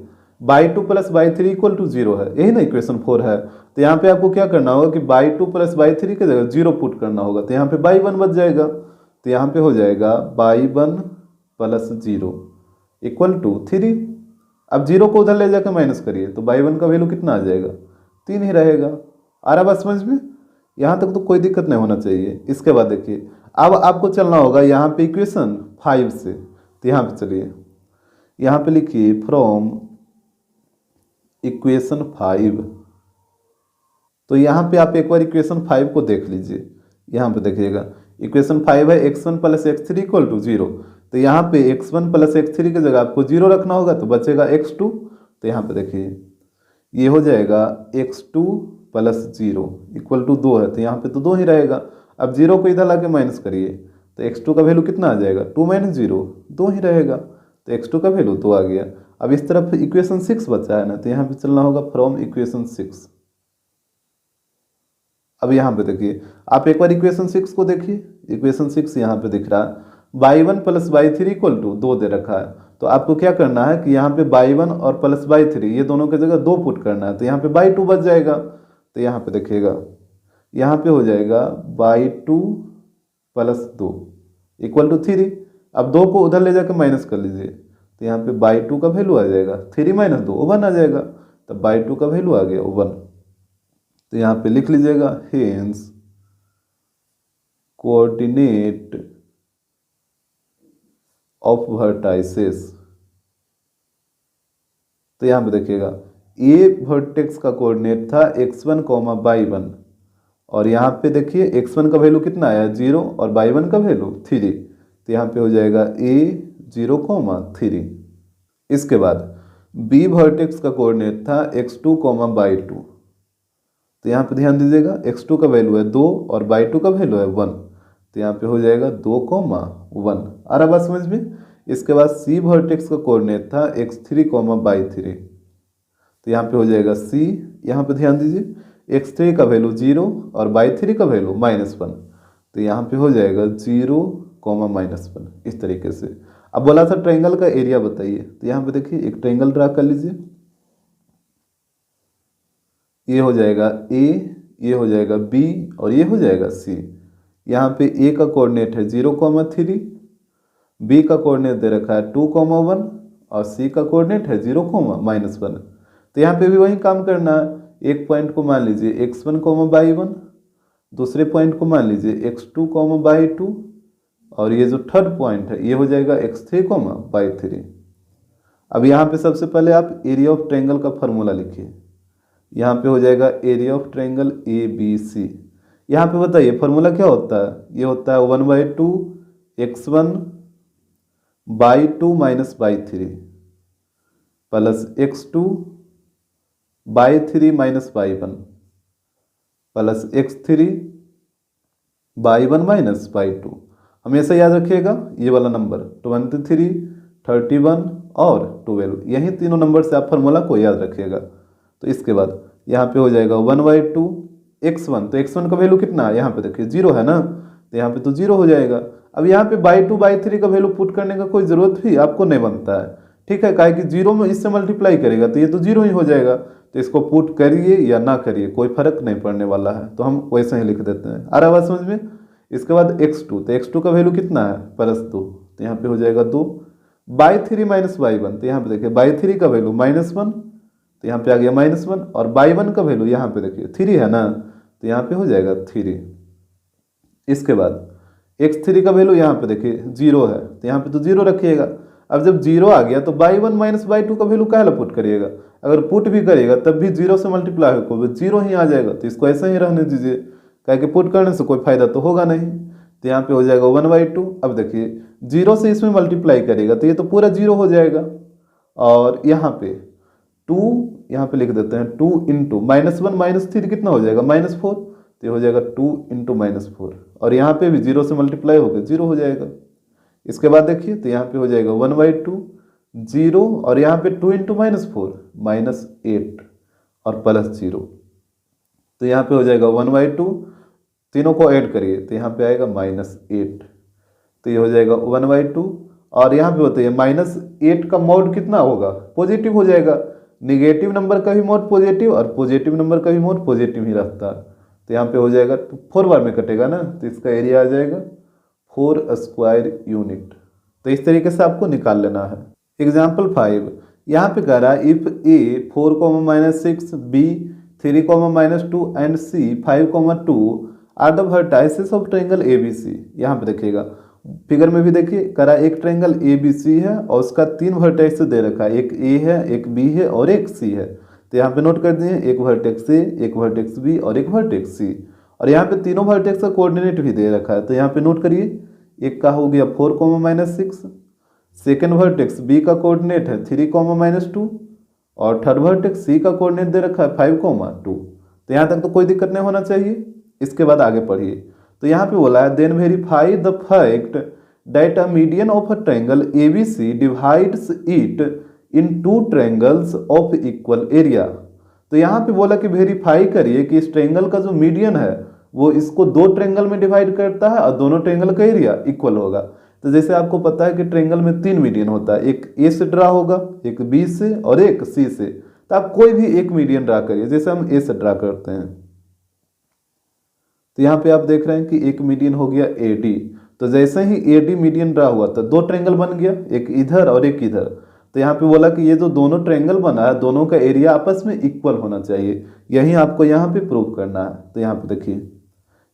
y2 + y3 = 0 है, यही ना इक्वेशन 4 है। तो यहाँ पे आपको क्या करना होगा कि y2 + y3 की जगह 0 पुट करना होगा, तो यहाँ पे y1 बच जाएगा। तो यहाँ पे हो जाएगा y1 + 0 = 3। अब 0 को उधर ले जाकर माइनस करिए तो y1 का वैल्यू कितना आ जाएगा, 3 ही रहेगा। आ रहा बात समझ में? यहाँ तक तो कोई दिक्कत नहीं होना चाहिए। इसके बाद देखिए, अब आपको चलना होगा यहाँ पे इक्वेशन 5 से, तो यहाँ पे चलिए, यहाँ पे लिखिए फ्रॉम इक्वेशन 5। तो यहाँ पे आप एक बार इक्वेशन 5 को देख लीजिए, यहाँ पे देखिएगा इक्वेशन 5 है x1 + x3 = 0। तो यहाँ पे x1 + x3 की जगह आपको 0 रखना होगा, तो बचेगा x2। तो यहाँ पे देखिए ये हो जाएगा x2 + 0 = 2 है, तो यहाँ पे तो 2 ही रहेगा। अब 0 को इधर लाके माइनस करिए तो x2 का वैल्यू कितना आ जाएगा, 2 - 0 2 ही रहेगा, तो x2 का वैल्यू 2 आ गया। अब इस तरफ इक्वेशन 6 बचा है ना, तो यहाँ पे चलना होगा फ्रॉम इक्वेशन 6। अब यहाँ पे देखिए, आप एक बार इक्वेशन 6 को देखिए, इक्वेशन 6 यहाँ पे दिख रहा है y1 + y3 = 2 दे रखा है। तो आपको क्या करना है कि यहाँ पे y1 और प्लस y3 ये दोनों की जगह 2 पुट करना है, तो यहाँ पे y2 बच जाएगा। तो यहाँ पे देखिएगा, यहाँ पे हो जाएगा y2 + 2 = 3। अब 2 को उधर ले जाकर माइनस कर लीजिए, तो यहाँ पे y2 का वैल्यू आ जाएगा 3 - 2 1 आ जाएगा, तब y2 का वैल्यू आ गया 1। तो यहाँ पे लिख लीजिएगा हेंस कोऑर्डिनेट ऑफ वर्टाइसेस। तो यहाँ पे देखिएगा ए वर्टेक्स का कोऑर्डिनेट था x1, y1, और यहाँ पे देखिए x1 का वैल्यू कितना आया 0 और y1 का वैल्यू 3। तो यहाँ पे हो जाएगा a 0, 3। इसके बाद बी वर्टेक्स का कोऑर्डिनेट था x2, y2। तो यहाँ पे ध्यान दीजिएगा x2 का वैल्यू है 2 और y2 का वैल्यू है 1, तो यहाँ पे हो जाएगा 2, 1। आ रहा बात समझ में? इसके बाद सी वर्टेक्स का कोऑर्डिनेट था x3, y3। तो यहाँ पे हो जाएगा c, यहाँ पे ध्यान दीजिए x3 का वैल्यू 0 और y3 का वैल्यू -1, तो यहाँ पे हो जाएगा 0, -1 इस तरीके से। अब बोला था ट्रायंगल का एरिया बताइए, तो यहाँ पे देखिए एक ट्रायंगल ड्रा कर लीजिए। ये हो जाएगा a, ये हो जाएगा b और ये हो जाएगा c। यहाँ पे a का कोऑर्डिनेट है 0, 3, b का कोऑर्डिनेट दे रखा है 2, 1 और c का कोऑर्डिनेट है 0, -1। तो यहाँ पे भी वही काम करना है। एक पॉइंट को मान लीजिए x1, y1, दूसरे पॉइंट को मान लीजिए x2, y2, और ये जो थर्ड पॉइंट है ये हो जाएगा x3, y3। अब यहाँ पे सबसे पहले आप एरिया ऑफ ट्रायंगल का फॉर्मूला लिखिए। यहाँ पे हो जाएगा एरिया ऑफ ट्रायंगल ABC। यहाँ पे बताइए फॉर्मूला क्या होता है, ये होता है 1/2 x1 y2 - y3 plus x2 y3 - y1 plus x3 y1 - y2। हमेशा याद रखिएगा ये वाला नंबर 23, 31 और 12, यही तीनों नंबर से आप फार्मूला को याद रखिएगा। तो इसके बाद यहाँ पे हो जाएगा 1/2 x1, तो x1 का वैल्यू कितना है, यहाँ पे देखिए 0 है ना, तो यहाँ पे तो 0 हो जाएगा। अब यहाँ पे y2, y3 का वैल्यू पुट करने का कोई ज़रूरत भी आपको नहीं बनता है, ठीक है, काहे कि 0 में इससे मल्टीप्लाई करेगा तो ये तो 0 ही हो जाएगा। तो इसको पुट करिए या ना करिए कोई फर्क नहीं पड़ने वाला है, तो हम वैसे ही लिख देते हैं। आ रहा बात समझ में? इसके बाद x2, तो x2 का वैल्यू कितना है +2, तो यहाँ पे हो जाएगा 2। y3 - y1, तो यहाँ पे देखिए y3 का वैल्यू -1, तो यहाँ पे आ गया -1, और y1 का वैल्यू यहाँ पे देखिए 3 है ना, तो यहाँ पे हो जाएगा 3। इसके बाद x3 का वैल्यू यहाँ पे देखिए 0 है, तो यहाँ पे तो 0 रखिएगा। अब जब 0 आ गया तो y1 - y2 का वैल्यू काहे ला पुट करिएगा, अगर पुट भी करिएगा तब भी 0 से मल्टीप्लाई होकर 0 ही आ जाएगा, तो इसको ऐसे ही रहने दीजिए, काहे कि पुट करने से कोई फायदा तो होगा नहीं। तो यहाँ पे हो जाएगा 1/2। अब देखिए 0 से इसमें मल्टीप्लाई करेगा तो ये तो पूरा 0 हो जाएगा, और यहाँ पे 2 यहाँ पे लिख देते हैं 2 इंटू -1 - 3 कितना हो जाएगा -4, तो ये हो जाएगा 2 इंटू -4, और यहाँ पे भी 0 से मल्टीप्लाई होकर 0 हो जाएगा। इसके बाद देखिए तो यहाँ पे हो जाएगा 1/2, 0 और यहाँ पे 2 इंटू -4 -8 और +0, तो यहाँ पे हो जाएगा 1/2, तीनों को ऐड करिए तो यहाँ पे आएगा -8, तो ये हो जाएगा 1/2। और यहाँ पे बताइए -8 का मोड कितना होगा, पॉजिटिव हो जाएगा। निगेटिव नंबर का भी मोड पॉजिटिव और पॉजिटिव नंबर का भी मोड पॉजिटिव ही रहता है, तो यहाँ पे हो जाएगा 4 बार में कटेगा ना, तो इसका एरिया आ जाएगा 4 स्क्वायर यूनिट। तो इस तरीके से आपको निकाल लेना है। एग्जाम्पल 5, यहाँ पे कह रहा है if A 4, -6, B 3, -2 and C 5, 2 are the vertices of triangle A B C. यहाँ पे देखिएगा फिगर में भी देखिए कह रहा है एक ट्रायंगल ए बी सी है और उसका 3 वर्टेक्स दे रखा है, एक ए है, एक बी है और एक सी है। तो यहाँ पे नोट कर दिए एक वर्टेक्स ए, एक वर्टेक्स बी और एक वर्टेक्स सी, और यहाँ पे तीनों वर्टेक्स का कोऑर्डिनेट भी दे रखा है। तो यहाँ पे नोट करिए, एक का हो गया 4, -6, सेकेंड वर्टेक्स बी का कोऑर्डिनेट है 3, -2 और थर्ड वर्टेक्स सी का कोऑर्डिनेट दे रखा है 5, 2। तो यहाँ तक तो कोई दिक्कत नहीं होना चाहिए। इसके बाद आगे पढ़िए, तो यहाँ पे बोला है then verify the fact that a median of a triangle ABC divides it in 2 triangles of equal area. तो यहाँ पे बोला कि वेरीफाई करिए कि इस ट्रायंगल का जो मीडियन है वो इसको 2 ट्रायंगल में डिवाइड करता है और दोनों ट्रायंगल का एरिया इक्वल होगा। तो जैसे आपको पता है कि ट्रायंगल में 3 मीडियन होता है, एक ए से ड्रा होगा, एक बी से और एक सी से। तो आप कोई भी एक मीडियन ड्रा करिए, जैसे हम ए से ड्रा करते हैं। तो यहाँ पे आप देख रहे हैं कि एक मीडियन हो गया AD। तो जैसे ही AD मीडियन ड्रा हुआ तो 2 ट्रायंगल बन गया, एक इधर और एक इधर। तो यहाँ पे बोला कि ये जो दोनों ट्रायंगल बना है दोनों का एरिया आपस में इक्वल होना चाहिए, यही आपको यहाँ पे प्रूव करना है। तो यहाँ पे देखिए,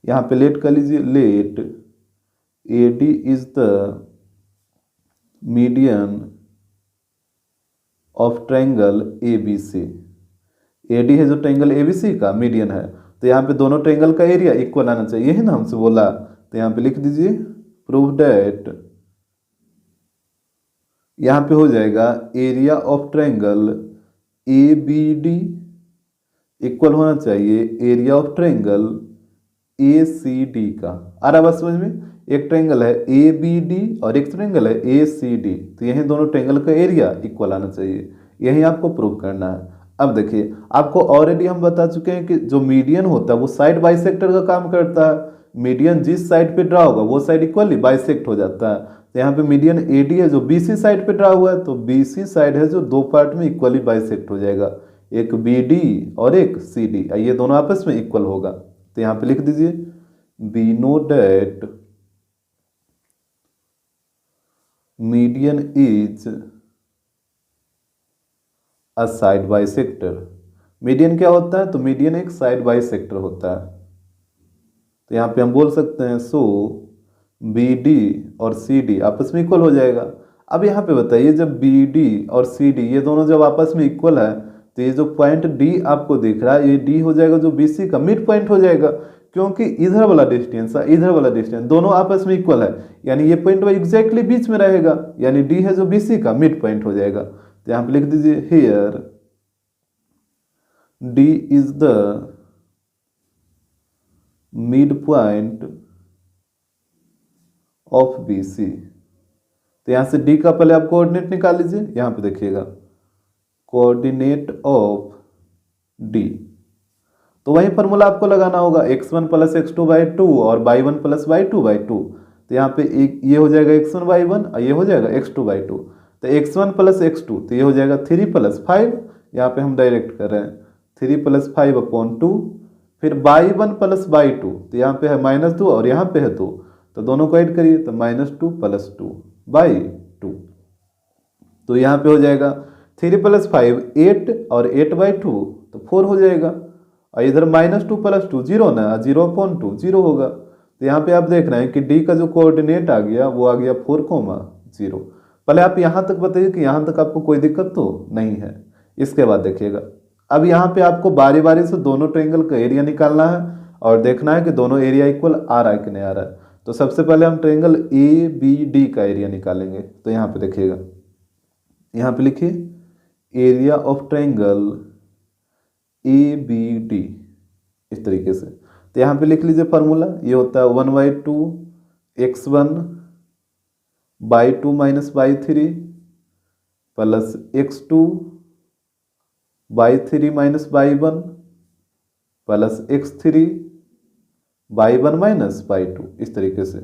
यहाँ पे लेट कर लीजिए, let AD is the median of triangle ABC। AD है जो ट्रायंगल ABC का मीडियन है, तो यहाँ पे दोनों ट्रायंगल का एरिया इक्वल आना चाहिए, यही ना हमसे बोला। तो यहाँ पे लिख दीजिए प्रूव दैट, यहाँ पे हो जाएगा area of triangle ABD equal होना चाहिए एरिया ऑफ ट्रायंगल ACD का। आ रहा बात समझ में? एक ट्रायंगल है ABD और एक ट्रायंगल है ACD, तो यही दोनों ट्रायंगल का एरिया इक्वल आना चाहिए, यही आपको प्रूव करना है। अब देखिए, आपको ऑलरेडी हम बता चुके हैं कि जो मीडियन होता है वो साइड बाइसेक्टर का काम करता है। मीडियन जिस साइड पे ड्रा होगा वो साइड इक्वली बाइसेक्ट हो जाता है। तो यहाँ पे मीडियन AD है जो BC साइड पे ड्रा हुआ है, तो BC साइड है जो 2 पार्ट में इक्वली बाइसेक्ट हो जाएगा, एक BD और एक CD, ये दोनों आपस में इक्वल होगा। तो यहाँ पे लिख दीजिए we know that median is a side bisector. Median क्या होता है? तो मीडियन एक साइड बाइसेक्टर होता है। तो यहाँ पे हम बोल सकते हैं सो BD और CD आपस में इक्वल हो जाएगा। अब यहाँ पे बताइए, जब BD और CD ये दोनों जब आपस में इक्वल है तो ये जो पॉइंट D आपको दिख रहा है ये D हो जाएगा जो BC का मिड पॉइंट हो जाएगा, क्योंकि इधर वाला डिस्टेंस इधर वाला डिस्टेंस दोनों आपस में इक्वल है, यानी ये पॉइंट एग्जैक्टली बीच में रहेगा, यानी D है जो BC का मिड पॉइंट हो जाएगा। तो यहाँ पे लिख दीजिए here D is the midpoint of BC। तो यहाँ से D का पहले आप कोऑर्डिनेट निकाल लीजिए, यहाँ पे देखिएगा कोऑर्डिनेट ऑफ D, तो वही फॉर्मूला आपको लगाना होगा x1 + x2/2 और y1 + y2/2। तो यहाँ पे एक ये हो जाएगा x1 y1 और ये हो जाएगा x2/2। तो x1 + x2 तो ये हो जाएगा 3 + 5, यहाँ पे हम डायरेक्ट कर रहे हैं 3 + 5/2। फिर y1 + y2 तो यहाँ पे है -2 और यहाँ पे है 2, तो दोनों को ऐड करिए तो -2 + 2/2। तो यहाँ पे हो जाएगा 3 + 5 8 और 8/2 तो 4 हो जाएगा, और इधर -2 + 2 0 ना, 0/2 0 होगा। तो यहाँ पे आप देख रहे हैं कि D का जो कोऑर्डिनेट आ गया वो आ गया 4, 0। पहले आप यहाँ तक बताइए कि यहाँ तक आपको कोई दिक्कत तो नहीं है। इसके बाद देखिएगा, अब यहाँ पे आपको बारी बारी से दोनों ट्रायंगल का एरिया निकालना है और देखना है कि दोनों एरिया इक्वल आ रहा है कि नहीं आ रहा है। तो सबसे पहले हम ट्रायंगल ABD का एरिया निकालेंगे। तो यहाँ पे देखिएगा, यहाँ पे लिखिए एरिया ऑफ ट्रायंगल ABD इस तरीके से। तो यहाँ पे लिख लीजिए फार्मूला, ये होता है 1/2 x1/2 - y3 plus x2 by 3 minus by 1 plus x3 by 1 minus by 2, इस तरीके से।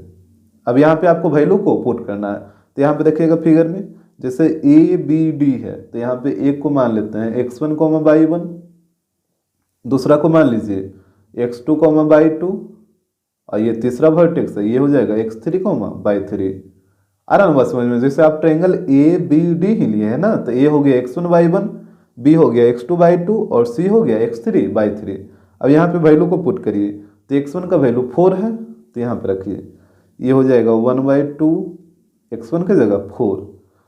अब यहाँ पे आपको वैल्यू को पुट करना है। तो यहाँ पे देखिएगा फिगर में, जैसे ए बी डी है तो यहाँ पे एक को मान लेते हैं x1 कॉमा बाई 1, दूसरा को मान लीजिए x2 कॉमा बाई 2, और ये तीसरा वर्टेक्स है, ये हो जाएगा x3 कॉमा बाई 3। आ रहा ना बस समझ में। जैसे आप ट्रायंगल ए बी डी ही लिए है ना, तो ए हो गया x1 बाई 1, बी हो गया x2 बाई 2 और सी हो गया x3 बाई 3। अब यहाँ पे वैल्यू को पुट करिए, तो x1 का वैल्यू 4 है तो यहाँ पे रखिए, ये हो जाएगा 1 बाई 2, x1 की जगह 4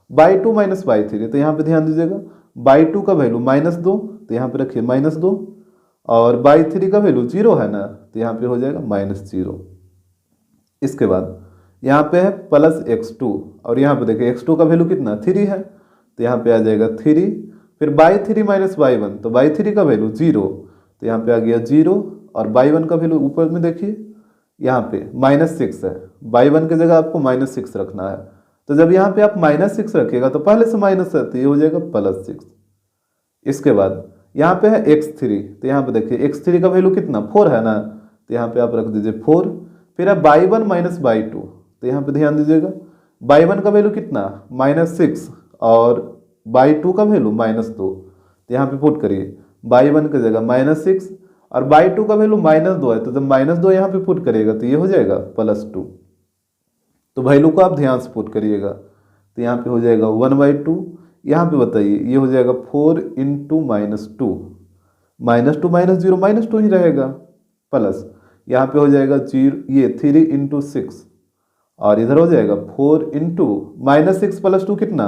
बाई 2 माइनस बाई 3, तो यहाँ पे ध्यान दीजिएगा बाई 2 का वैल्यू -2 तो यहाँ पे रखिए -2, और बाई 3 का वैल्यू 0 है ना, तो यहाँ पे हो जाएगा -0। इसके बाद यहाँ पे है प्लस x2, और यहाँ पे देखिए x2 का वैल्यू कितना 3 है, तो यहाँ पे आ जाएगा 3, फिर बाई 3 माइनस बाई 1, तो बाई 3 का वैल्यू 0, तो यहाँ पे आ गया 0, और बाई 1 का वैल्यू ऊपर में देखिए यहाँ पे -6 है, बाई 1 की जगह आपको -6 रखना है। तो जब यहाँ पे आप -6 रखिएगा तो पहले से माइनस है तो ये हो जाएगा +6। इसके बाद यहाँ पे है x3, तो यहाँ पे देखिए x3 का वैल्यू कितना 4 है ना, तो यहाँ पे आप रख दीजिए 4, फिर अब बाई 1 माइनस बाई 2, तो यहाँ पे ध्यान दीजिएगा बाई 1 का वैल्यू कितना -6 और बाई 2 का वैल्यू -2, तो यहाँ पे पुट करिए बाई 1 की जगह -6 और बाई 2 का वैल्यू -2 है, तो जब -2 यहाँ पे पुट करिएगा तो ये हो जाएगा +2। तो वैल्यू को आप ध्यान से पुट करिएगा, तो यहाँ पे हो जाएगा 1 बाई 2, यहाँ पे बताइए ये हो जाएगा 4 इंटू -2, -2 माइनस 0 -2 ही रहेगा, प्लस यहाँ पे हो जाएगा 0 ये 3 इंटू 6, और इधर हो जाएगा 4 इंटू -6 प्लस 2 कितना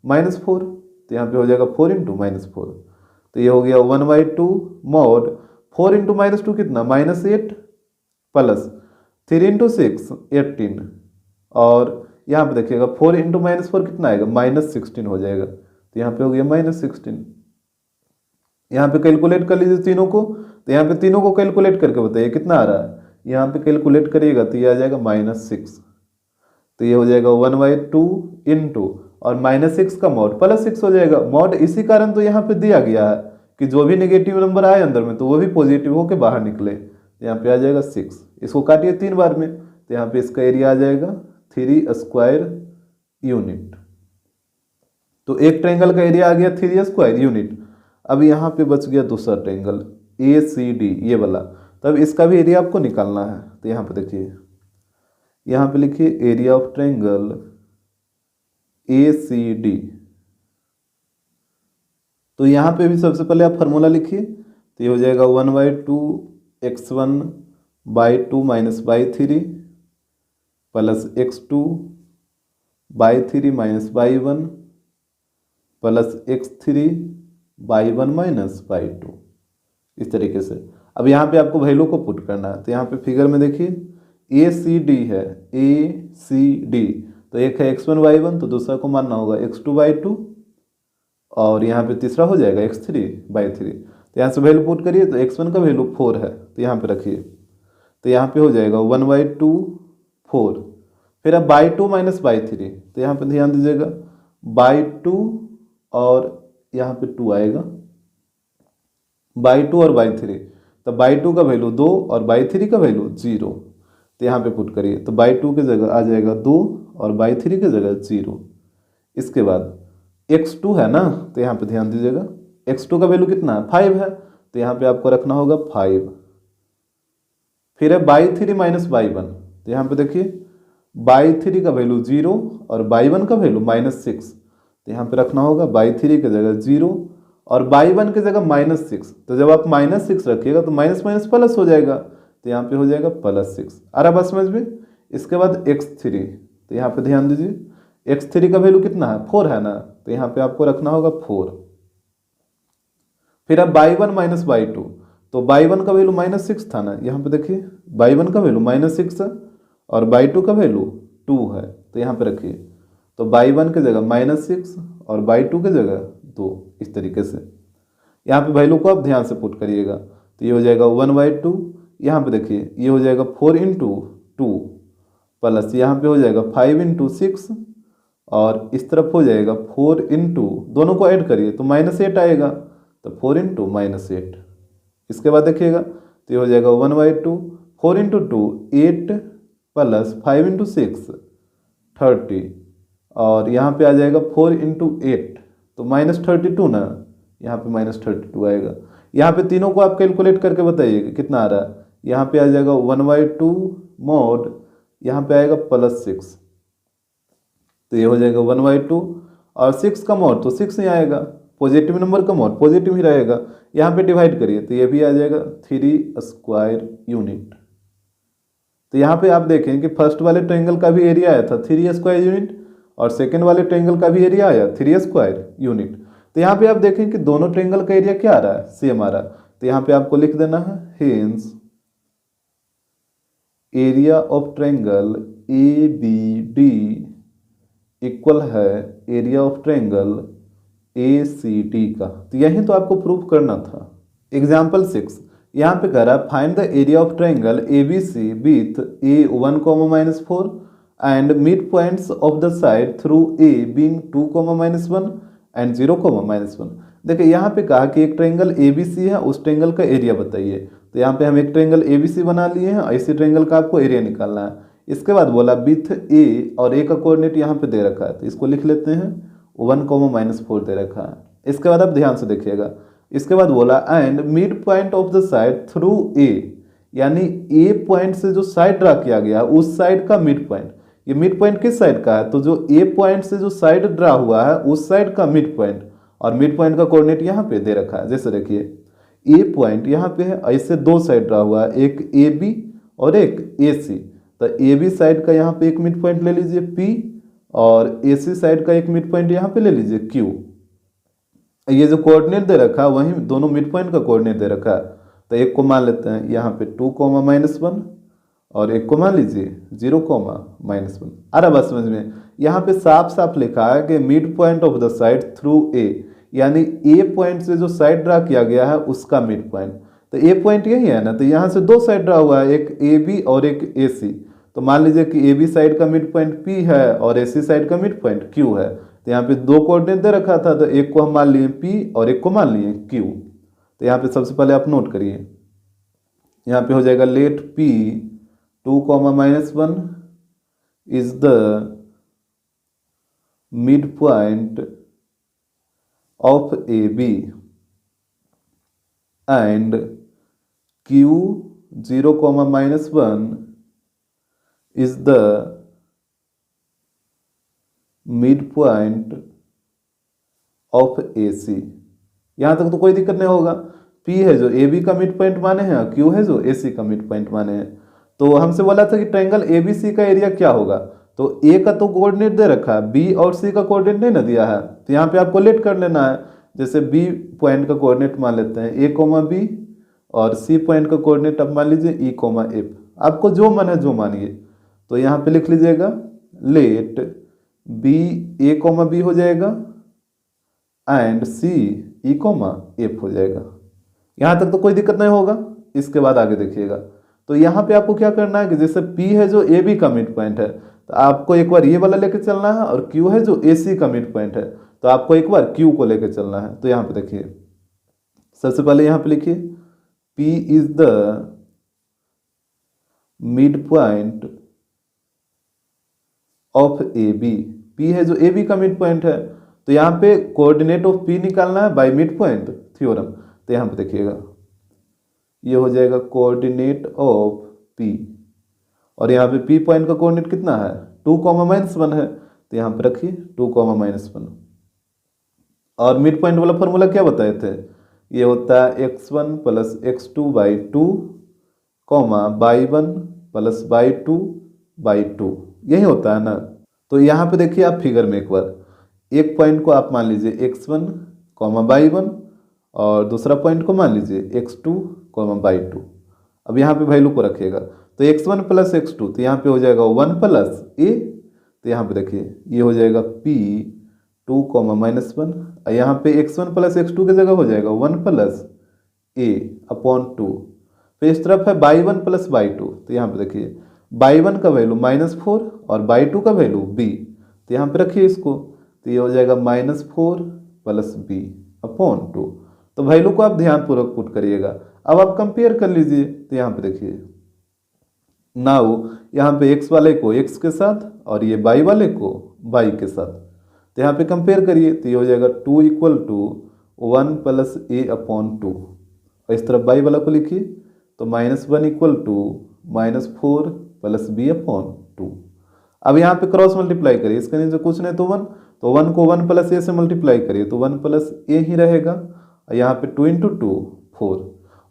-4, तो यहाँ पे हो जाएगा 4 इंटू -4, तो ये हो गया 1 बाई 2 मॉड 4 इंटू -2 कितना -8 प्लस 3 इंटू 6 18, और यहाँ पे देखिएगा 4 इंटू -4 कितना आएगा -16 हो जाएगा, तो यहाँ पे हो गया -16। यहाँ पे कैलकुलेट कर लीजिए तीनों को, तो यहाँ पे तीनों को कैलकुलेट करके बताइए कितना आ रहा है, यहाँ पे कैलकुलेट करिएगा तो ये आ जाएगा -6, तो ये हो जाएगा 1 बाई 2 इंटू और -6 का मॉड +6 हो जाएगा। मॉड इसी कारण तो यहाँ पे दिया गया है कि जो भी नेगेटिव नंबर आए अंदर में तो वो भी पॉजिटिव होकर बाहर निकले, तो यहाँ पे आ जाएगा 6। इसको काटिए 3 बार में, तो यहाँ पे इसका एरिया आ जाएगा 3 स्क्वायर यूनिट। तो एक ट्रायंगल का एरिया आ गया 3 स्क्वायर यूनिट। अब यहाँ पे बच गया दूसरा ट्रायंगल ACD ये वाला, तब इसका भी एरिया आपको निकालना है। तो यहाँ पे देखिए, यहाँ पे लिखिए एरिया ऑफ ट्रायंगल ACD। तो यहाँ पे भी सबसे पहले आप फार्मूला लिखिए, तो ये हो जाएगा 1 by 2 x1 by 2 minus by 3 plus x2 by 3 minus by 1 plus x3 by 1 minus by 2, इस तरीके से। अब यहाँ पे आपको वैल्यू को पुट करना है, तो यहाँ पे फिगर में देखिए ACD है, ACD, तो एक है x1 बाई 1, तो दूसरा को मानना होगा x2 बाई 2, और यहाँ पे तीसरा हो जाएगा x3 बाई 3। तो यहाँ से वैल्यू पुट करिए, तो x1 का वैल्यू 4 है, तो यहाँ पे रखिए, तो यहाँ पे हो जाएगा 1 बाई 2 4, फिर अब बाई 2 माइनस बाई 3, तो यहाँ पे ध्यान दीजिएगा बाई 2 और यहाँ पे 2 आएगा, बाई 2 और बाई 3, तो बाई 2 का वैल्यू 2 और बाई 3 का वैल्यू 0, तो यहाँ पे पुट करिए, तो बाई 2 की जगह आ जाएगा 2 और बाई 3 की जगह 0। इसके बाद x2 है ना, तो यहाँ पे ध्यान दीजिएगा x2 का वैल्यू कितना है 5 है, तो यहाँ पे आपको रखना होगा 5। फिर है बाई 3 माइनस बाई 1, तो यहाँ पे देखिए बाई 3 का वैल्यू 0 और बाई 1 का वैल्यू -6, तो यहाँ पे रखना होगा बाई 3 की जगह 0 और बाई 1 की जगह -6। तो जब आप -6 रखिएगा तो माइनस माइनस प्लस हो जाएगा, तो यहाँ पे हो जाएगा +6। आ रहा बात समझ में। इसके बाद x3, तो यहाँ पे ध्यान दीजिए x3 का वैल्यू कितना है 4 है ना, तो यहाँ पे आपको रखना होगा 4। फिर अब बाई 1 माइनस बाई 2, तो बाई 1 का वैल्यू -6 था ना, यहाँ पे देखिए बाई 1 का वैल्यू -6 है और बाई 2 का वैल्यू 2 है, तो यहाँ पे रखिए, तो बाई 1 की जगह -6 और बाई 2 की जगह 2, इस तरीके से। यहाँ पे वैल्यू को आप ध्यान से पुट करिएगा, तो ये हो जाएगा 1 बाई 2, यहाँ पे देखिए ये हो जाएगा 4 इंटू 2 प्लस यहाँ पे हो जाएगा 5 इंटू 6 और इस तरफ हो जाएगा 4 इंटू, दोनों को ऐड करिए तो -8 आएगा, तो 4 इंटू -8। इसके बाद देखिएगा तो ये हो जाएगा 1/2, 4 इंटू 2 8 प्लस 5 इंटू 6 30, और यहाँ पे आ जाएगा 4 इंटू 8 तो -32 ना, यहाँ पे -32 आएगा। यहाँ पे तीनों को आप कैलकुलेट करके बताइए कि कितना आ रहा है। यहाँ पे आ जाएगा 1/2 mod, यहाँ पे आएगा +6, तो ये हो जाएगा 1/2, और 6 का mod तो 6 ही आएगा, पॉजिटिव नंबर का mod पॉजिटिव ही रहेगा। यहाँ पे डिवाइड करिए तो ये भी आ जाएगा 3 स्क्वायर यूनिट। तो यहाँ पे आप देखें कि फर्स्ट वाले ट्रायंगल का भी एरिया आया था 3 स्क्वायर यूनिट, और सेकेंड वाले ट्रायंगल का भी एरिया आया 3 स्क्वायर यूनिट। तो यहाँ पे आप देखें कि दोनों ट्रायंगल का एरिया क्या आ रहा है, सेम आ रहा है। तो यहाँ पे आपको लिख देना है hence area of triangle ABD equal है एरिया ऑफ ट्रायंगल ACD का। तो यही तो आपको प्रूफ करना था। एग्जाम्पल 6, यहाँ पे कह रहा है find the area of triangle ABC with A1, -4 and mid points of the side through A being 2, -1 and 0, -1। देखिए यहाँ पे कहा कि एक ट्रायंगल ABC है, उस ट्रायंगल का एरिया बताइए। तो यहाँ पे हम एक ट्रायंगल ABC बना लिए हैं, इसी ट्रायंगल का आपको एरिया निकालना है। इसके बाद बोला विथ A, और A का कोऑर्डिनेट यहाँ पे दे रखा है, तो इसको लिख लेते हैं 1, -4 दे रखा है। इसके बाद आप ध्यान से देखिएगा, इसके बाद बोला and mid point of the side through A, यानी A पॉइंट से जो साइड ड्रा किया गया उस साइड का मिड पॉइंट। ये मिड पॉइंट किस साइड का है, तो जो A पॉइंट से जो साइड ड्रा हुआ है उस साइड का मिड पॉइंट, और मिड पॉइंट का कोऑर्डिनेट यहाँ पे दे रखा है। जैसे देखिए A पॉइंट यहाँ पे है, ऐसे दो साइड ड्रा हुआ है, एक AB और एक AC। तो AB साइड का यहाँ पे एक मिड पॉइंट ले लीजिए P, और AC साइड का एक मिड पॉइंट यहाँ पे ले लीजिए Q। ये जो कोऑर्डिनेट दे रखा है वहीं दोनों मिड पॉइंट का कोऑर्डिनेट दे रखा है। तो एक को मान लेते हैं यहाँ पे 2, -1, और एक को मान लीजिए 0, -1। आ रहा बात समझ में। यहाँ पे साफ साफ लिखा है कि mid point of the side through A, यानी A पॉइंट से जो साइड ड्रा किया गया है उसका मिड पॉइंट। तो A पॉइंट यही है ना, तो यहाँ से दो साइड ड्रा हुआ है, एक AB और एक AC। तो मान लीजिए कि AB साइड का मिड पॉइंट P है और AC साइड का मिड पॉइंट Q है। तो यहाँ पे दो कोऑर्डिनेट दे रखा था, तो एक को हम मान लिए P और एक को मान लिए Q। तो यहाँ पे सबसे पहले आप नोट करिए, यहाँ पे हो जाएगा let P 2, -1 is the midpoint of AB and Q 0, -1 is the midpoint of AC। यहाँ तक तो कोई दिक्कत नहीं होगा। P है जो AB का मिड पॉइंट माने हैं, Q है जो AC का मिड पॉइंट माने हैं। तो हमसे बोला था कि ट्रायंगल ABC का एरिया क्या होगा, तो A का तो कोऑर्डिनेट दे रखा है, B और C का कोऑर्डिनेट नहीं ना दिया है। तो यहाँ पे आपको लेट कर लेना है। जैसे B पॉइंट का कोऑर्डिनेट मान लेते हैं A, B, और C पॉइंट का कोऑर्डिनेट आप मान लीजिए E, F। आपको जो मन है जो मानिए। तो यहाँ पे लिख लीजिएगा लेट B A, B हो जाएगा एंड C E, F हो जाएगा। यहाँ तक तो कोई दिक्कत नहीं होगा। इसके बाद आगे देखिएगा, तो यहाँ पे आपको क्या करना है कि जैसे P है जो AB का मिड पॉइंट है, तो आपको एक बार ये वाला लेके चलना है, और Q है जो AC का मिड पॉइंट है, तो आपको एक बार Q को लेके चलना है। तो यहाँ पे देखिए, सबसे पहले यहाँ पे लिखिए P is the midpoint of AB। P है जो AB का मिड पॉइंट है, तो यहाँ पे कोऑर्डिनेट ऑफ P निकालना है बाय मिड पॉइंट थ्योरम। तो यहाँ पे देखिएगा ये हो जाएगा कोऑर्डिनेट ऑफ P, और यहाँ पे P पॉइंट का कोऑर्डिनेट कितना है 2, -1 है। तो यहाँ पे रखिए 2, -1, और मिड पॉइंट वाला फॉर्मूला क्या बताए थे, ये होता है x1 + x2/2, y1 + y2/2, यही होता है ना। तो यहाँ पे देखिए आप फिगर में एक बार, एक पॉइंट को आप मान लीजिए x1, y1, और दूसरा पॉइंट को मान लीजिए x2, y2। अब यहाँ पे वैल्यू को रखिएगा, तो x1 + x2, तो यहाँ पे हो जाएगा 1 + a। तो यहाँ पे देखिए ये हो जाएगा P 2, -1, यहाँ पे x1 + x2 की जगह हो जाएगा 1 + a/2। फिर इस तरफ है y1 + y2, तो यहाँ पे देखिए y1 का वैल्यू -4 और y2 का वैल्यू b। तो यहाँ पे रखिए इसको, तो ये हो जाएगा -4 + b/2। तो वैल्यू को आप ध्यानपूर्वक पुट करिएगा। अब आप कंपेयर कर लीजिए, तो यहाँ पे देखिए नाउ यहाँ पे x वाले को x के साथ और ये y वाले को y के साथ, तो यहाँ पे कंपेयर करिए, तो ये हो जाएगा 2 = 1 + a/2। और इस तरफ y वाला को लिखिए, तो -1 = -4 + b/2। अब यहाँ पे क्रॉस मल्टीप्लाई करिए, इसके नीचे कुछ नहीं तो 1, तो 1 को 1 + a से मल्टीप्लाई करिए, तो 1 + a ही रहेगा। और यहाँ पे 2 × 2 4,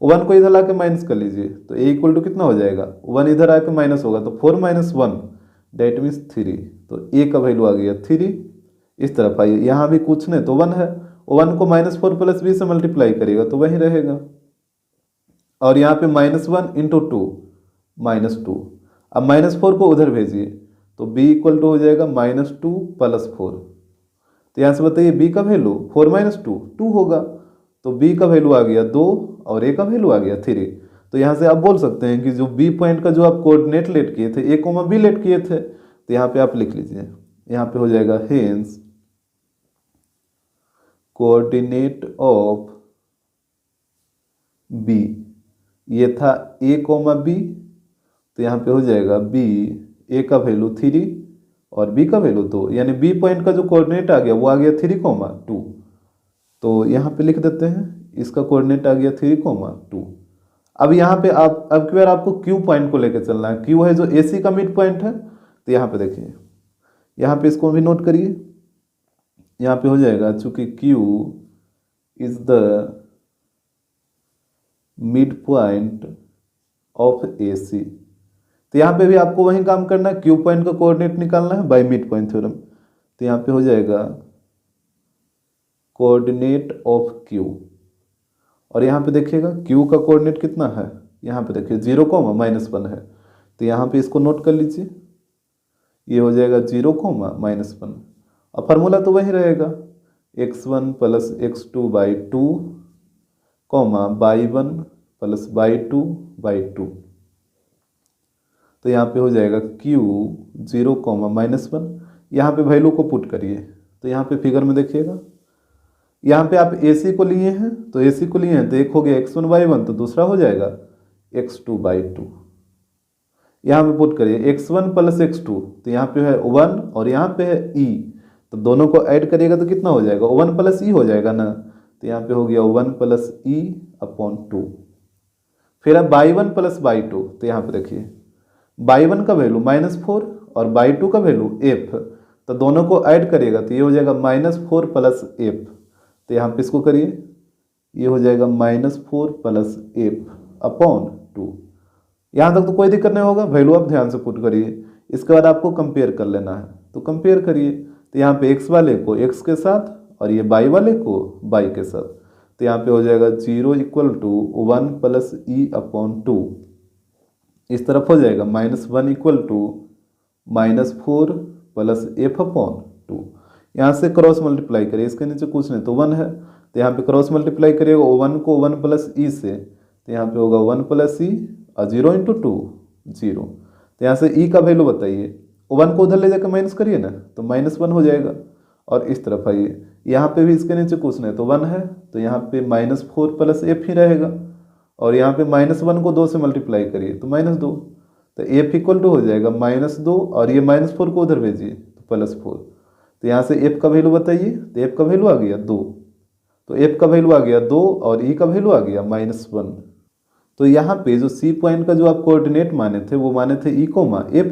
1 को इधर ला के माइनस कर लीजिए, तो a = कितना हो जाएगा, 1 इधर आके माइनस होगा, तो 4 - 1 दैट मीन्स 3। तो a का वैल्यू आ गया 3। इस तरफ आइए, यहाँ भी कुछ नहीं तो 1 है, 1 को -4 + b से मल्टीप्लाई करिएगा तो वही रहेगा। और यहाँ पे -1 × 2 -2। अब -4 को उधर भेजिए, तो b = हो जाएगा -2 + 4। तो यहाँ से बताइए b का वैल्यू 4 - 2 2 होगा, तो b का वैल्यू आ गया 2 और a का वैल्यू आ गया 3। तो यहाँ से आप बोल सकते हैं कि जो b पॉइंट का जो आप कोऑर्डिनेट लेट किए थे, a, b लेट किए थे, तो यहाँ पे आप लिख लीजिए, यहाँ पे हो जाएगा हेंस कोऑर्डिनेट ऑफ b, ये था a, b, तो यहाँ पे हो जाएगा b, a का वैल्यू 3 और b का वैल्यू 2, यानी b पॉइंट का जो कोऑर्डिनेट आ गया वो आ गया 3, 2। तो यहाँ पे लिख देते हैं, इसका कोऑर्डिनेट आ गया 3, 2। अब यहाँ पे आप अब की बार आपको Q पॉइंट को लेकर चलना है। Q है जो AC का मिड पॉइंट है, तो यहाँ पे देखिए, यहाँ पे इसको भी नोट करिए, यहाँ पे हो जाएगा चूंकि Q is the midpoint of AC, तो यहाँ पे भी आपको वही काम करना है, Q पॉइंट का कोऑर्डिनेट निकालना है बाय मिड पॉइंट थ्योरम। तो यहाँ पे हो जाएगा कोऑर्डिनेट ऑफ Q, और यहाँ पे देखिएगा Q का कोऑर्डिनेट कितना है, यहाँ पे देखिए 0, -1 है, तो यहाँ पे इसको नोट कर लीजिए, ये हो जाएगा 0, -1। और फार्मूला तो वही रहेगा, x1 + x2/2, y1 + y2/2। तो यहाँ पे हो जाएगा Q 0, -1। यहाँ पे वैल्यू को पुट करिए, तो यहाँ पे फिगर में देखिएगा, यहाँ पे आप AC को लिए हैं, तो AC को लिए हैं तो एक हो गया x1 y1, तो दूसरा हो जाएगा x2/2। यहाँ पे पुट करिए x1 + x2, तो यहाँ पे है 1 और यहाँ पे है e, तो दोनों को ऐड करिएगा तो कितना हो जाएगा, 1 + e हो जाएगा ना, तो यहाँ पे हो गया 1 + e/2। फिर अब y1 + y2, तो यहाँ पे देखिए y1 का वैल्यू -4 और y2 का वैल्यू f, तो दोनों को ऐड करिएगा तो ये हो जाएगा -4 + f। तो यहाँ पे इसको करिए, ये हो जाएगा -4 + f/2। यहाँ तक तो कोई दिक्कत नहीं होगा, वैल्यू आप ध्यान से पुट करिए। इसके बाद आपको कंपेयर कर लेना है, तो कंपेयर करिए, तो यहाँ पे x वाले को x के साथ और ये y वाले को y के साथ, तो यहाँ पे हो जाएगा 0 = 1 + e/2। इस तरफ हो जाएगा -1 = -4 + f/2। यहाँ से क्रॉस मल्टीप्लाई करिए, इसके नीचे कुछ नहीं तो 1 है, तो यहाँ पे क्रॉस मल्टीप्लाई करिएगा 1 को 1 + e से, तो यहाँ पे होगा 1 + e और 0 × 2 0। तो यहाँ से e का वैल्यू बताइए, 1 को उधर ले जाकर माइनस करिए ना, तो -1 हो जाएगा। और इस तरफ आइए, यहाँ पे भी इसके नीचे कुछ नहीं तो 1 है, तो यहाँ पे -4 + f ही रहेगा, और यहाँ पे -1 को 2 से मल्टीप्लाई करिए तो -2, तो f = हो जाएगा -2 और ये -4 को उधर भेजिए तो +4। तो यहाँ से f का वैल्यू बताइए, तो f का वैल्यू आ गया 2, तो f का वैल्यू आ गया 2 और e का वैल्यू आ गया -1। तो यहाँ पे जो C पॉइंट का जो आप कोऑर्डिनेट माने थे वो माने थे e, f,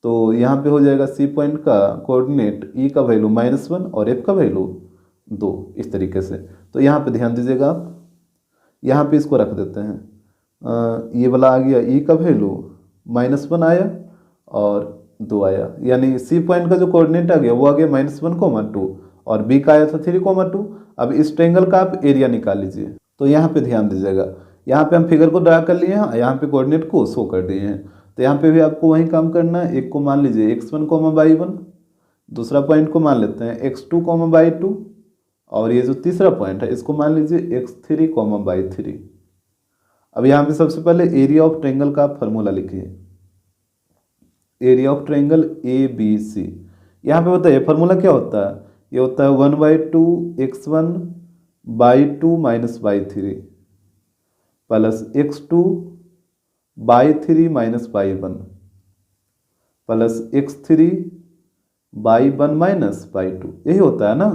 तो यहाँ पे हो जाएगा C पॉइंट का कोऑर्डिनेट e का वैल्यू -1 और f का वैल्यू 2, इस तरीके से। तो यहाँ पे ध्यान दीजिएगा आप, यहाँ पे इसको रख देते हैं, ये वाला आ गया e का वैल्यू -1 आया और 2 आया, यानी C पॉइंट का जो कोऑर्डिनेट आ गया वो आ गया -1, 2 और B का आया था 3, 2। अब इस ट्रायंगल का आप एरिया निकाल लीजिए, तो यहाँ पे ध्यान दीजिएगा, यहाँ पे हम फिगर को ड्रा कर लिए हैं, यहाँ पे कोऑर्डिनेट को शो कर दिए हैं, तो यहाँ पे भी आपको वही काम करना है। एक को मान लीजिए x1, y1, दूसरा पॉइंट को मान लेते हैं x2, y2, और ये जो तीसरा पॉइंट है इसको मान लीजिए x3, y3। अब यहाँ पे सबसे पहले एरिया ऑफ ट्रायंगल का आप फॉर्मूला लिखिए, एरिया ऑफ ट्रायंगल ABC, यहाँ पे बताइए फार्मूला क्या होता है, ये होता है 1/2 x1/2 minus y3 plus x2/3 minus y1 plus x3/1 minus y2, यही होता है ना।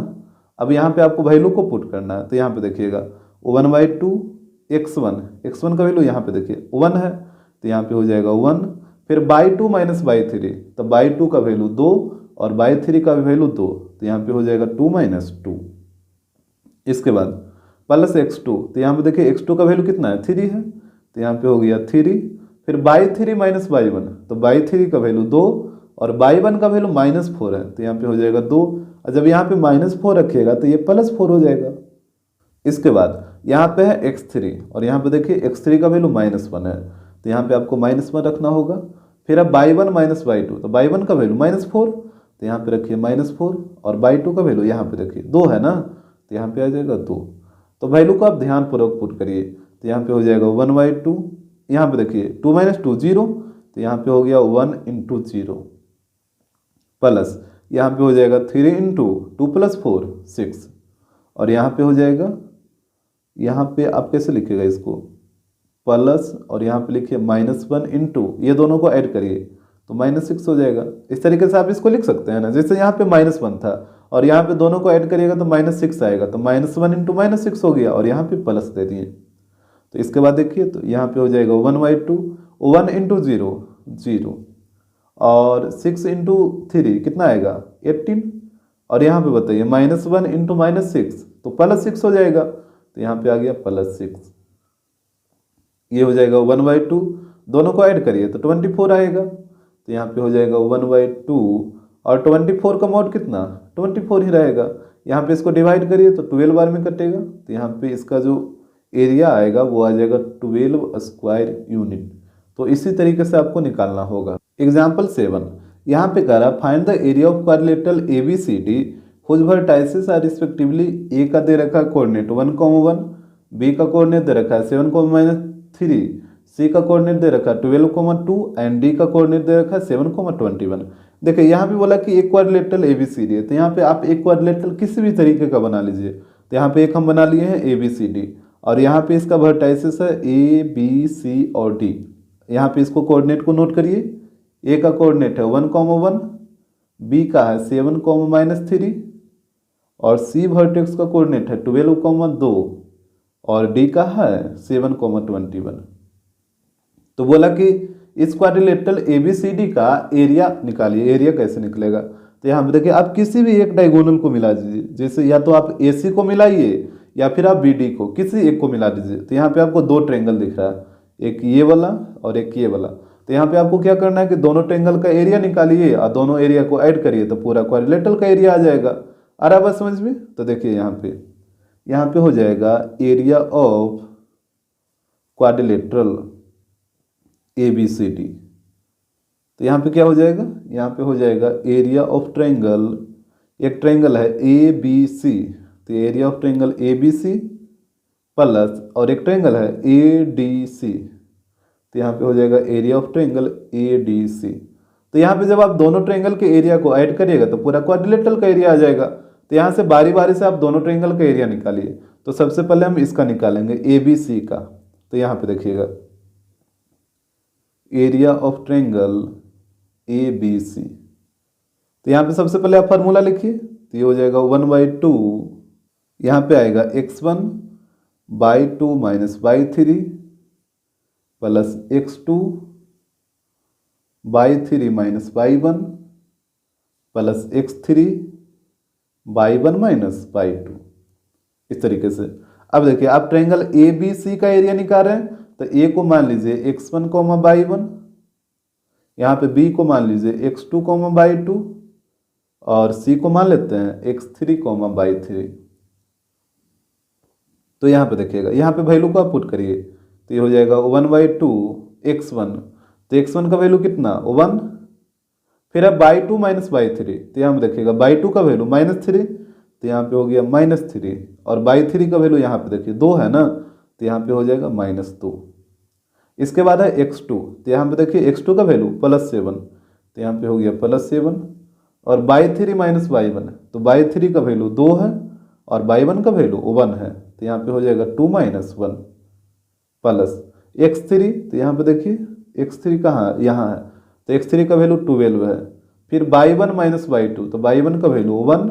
अब यहाँ पे आपको वैल्यू को पुट करना है, तो यहाँ पे देखिएगा 1/2 x1 का वैल्यू यहाँ पे देखिए 1 है, तो यहाँ पे हो जाएगा 1, फिर y2 माइनस y3, तो y2 का वैल्यू 2 और y3 का वैल्यू 2, तो यहाँ पे हो जाएगा 2 माइनस 2। इसके बाद प्लस x2, तो यहाँ पे देखिए x2 का वैल्यू कितना है 3 है, तो यहाँ पे हो गया 3, फिर y3 माइनस y1, तो y3 का वैल्यू 2 और y1 का वैल्यू -4 है, तो यहाँ पे हो जाएगा 2, और जब यहाँ पे -4 रखिएगा तो ये +4 हो जाएगा। इसके बाद यहाँ पे है x3 और यहाँ पे देखिए x3 का वैल्यू -1 है, तो यहाँ पे आपको -1 रखना होगा। फिर अब y1 माइनस y2, तो y1 का वैल्यू -4, तो यहाँ पे रखिए -4 और y2 का वैल्यू यहाँ पे रखिए 2 है ना, तो यहाँ पे आ जाएगा 2। तो वैल्यू को आप ध्यानपूर्वक पुट करिए, तो यहाँ पे हो जाएगा 1/2, यहाँ पे देखिए 2 - 2 0, तो यहाँ पे हो गया 1 × 0 प्लस यहाँ पे हो जाएगा 3 × 2 + 4 6, और यहाँ पे हो जाएगा, यहाँ पे आप कैसे लिखिएगा इसको प्लस और यहाँ पे लिखिए -1 × ये दोनों को ऐड करिए तो -6 हो जाएगा। इस तरीके से आप इसको लिख सकते हैं ना, जैसे यहाँ पे -1 था और यहाँ पे दोनों को ऐड करिएगा तो -6 आएगा, तो -1 × -6 हो गया और यहाँ पे प्लस दे दिए। तो इसके बाद देखिए तो यहाँ पे हो जाएगा 1/2, 1 × 0 0 और 6 × 3 कितना आएगा 18, और यहाँ पे बताइए -1 × -6 तो +6 हो जाएगा, तो यहाँ पे आ गया +6। ये हो जाएगा 1/2, दोनों को ऐड करिए तो 24 आएगा, तो यहाँ पे हो जाएगा 1/2 और 24 का मॉड कितना 24 ही रहेगा। यहाँ पे इसको डिवाइड करिए तो 12 बार में कटेगा, तो यहाँ पे इसका जो एरिया आएगा वो आ जाएगा 12 स्क्वायर यूनिट। तो इसी तरीके से आपको निकालना होगा। एग्जाम्पल 7, यहाँ पे कह रहा find the area of quadrilateral ABCD whose vertices are respectively A का दे रखा है कोऑर्डिनेट 1,1, बी का कोऑर्डिनेट दे रखा है 7,-3, सी का कोऑर्डिनेट दे रखा है 12,2 एंड डी का कोऑर्डिनेट दे रखा है 7,21। देखिए यहाँ पे बोला कि एक क्वाड्रिलेटरल ABCD है, तो यहाँ पे आप एक क्वाड्रिलेटरल किसी भी तरीके का बना लीजिए। तो यहाँ पे एक हम बना लिए हैं ABCD और यहाँ पे इसका वर्टाइसेस है ABC और D। यहाँ पे इसको कोऑर्डिनेट को नोट करिए, ए का कोऑर्डिनेट है 1,1, बी का है 7,-3 और सी वर्टेक्स का कोऑर्डिनेट है 12,2 और डी का है 7,21। तो बोला कि इस क्वाड्रिलेटरल ABCD का एरिया निकालिए। एरिया कैसे निकलेगा, तो यहाँ पे देखिए आप किसी भी एक डायगोनल को मिला दीजिए, जैसे या तो आप AC को मिलाइए या फिर आप BD को, किसी एक को मिला दीजिए। तो यहाँ पे आपको 2 ट्रायंगल दिख रहा है, एक ये वाला और एक ये वाला। तो यहाँ पे आपको क्या करना है कि दोनों ट्रायंगल का एरिया निकालिए और दोनों एरिया को ऐड करिए तो पूरा क्वाड्रिलेटरल का एरिया आ जाएगा। आ रहा बात समझ में। तो देखिए यहाँ पे हो जाएगा एरिया ऑफ क्वाड्रिलेटरल ABCD। तो यहाँ पे क्या हो जाएगा, यहाँ पे हो जाएगा एरिया ऑफ ट्रायंगल, एक ट्रायंगल है ABC, तो area of triangle ABC plus और एक ट्रायंगल है ADC, तो यहाँ पे हो जाएगा एरिया ऑफ ट्रायंगल ADC। तो यहाँ पे जब आप दोनों ट्रायंगल के एरिया को ऐड करिएगा तो पूरा क्वाड्रिलेटरल का एरिया आ जाएगा। तो यहाँ से बारी बारी से आप दोनों ट्रायंगल का एरिया निकालिए। तो सबसे पहले हम इसका निकालेंगे ABC का। तो यहाँ पे देखिएगा एरिया ऑफ ट्रायंगल ABC, तो यहाँ पे सबसे पहले आप फार्मूला लिखिए। तो ये हो जाएगा 1/2, यहाँ पे आएगा x1/2 minus y3 plus x2/3 minus y1 plus x3/1 minus y2। इस तरीके से अब देखिए आप ट्रायंगल ABC का एरिया निकाल रहे हैं, तो A को मान लीजिए x1, y1, यहाँ पे B को मान लीजिए x2, y2 और C को मान लेते हैं x3, y3। तो यहाँ पे देखिएगा, यहाँ पे वैल्यू को आप पुट करिए। तो ये हो जाएगा 1/2 x1, तो x1 का वैल्यू कितना 1, फिर अब y2 माइनस y3, तो यहाँ पे देखिएगा y2 का वैल्यू -3, तो यहाँ पे हो गया -3 और y3 का वैल्यू यहाँ पे देखिए 2 है ना, तो यहाँ पे हो जाएगा -2। इसके बाद है x2, तो यहाँ पे देखिए x2 का वैल्यू +7, तो यहाँ पे हो गया +7 और by three minus by one, तो बाई थ्री का वैल्यू 2 है और बाई वन का वैल्यू 1 है, तो यहाँ पे हो जाएगा 2 माइनस 1 प्लस एक्स थ्री, तो यहाँ पे देखिए एक्स थ्री कहाँ, यहाँ है, तो एक्स थ्री का वैल्यू 12 है। फिर by one minus by two, तो बाई वन का वैल्यू 1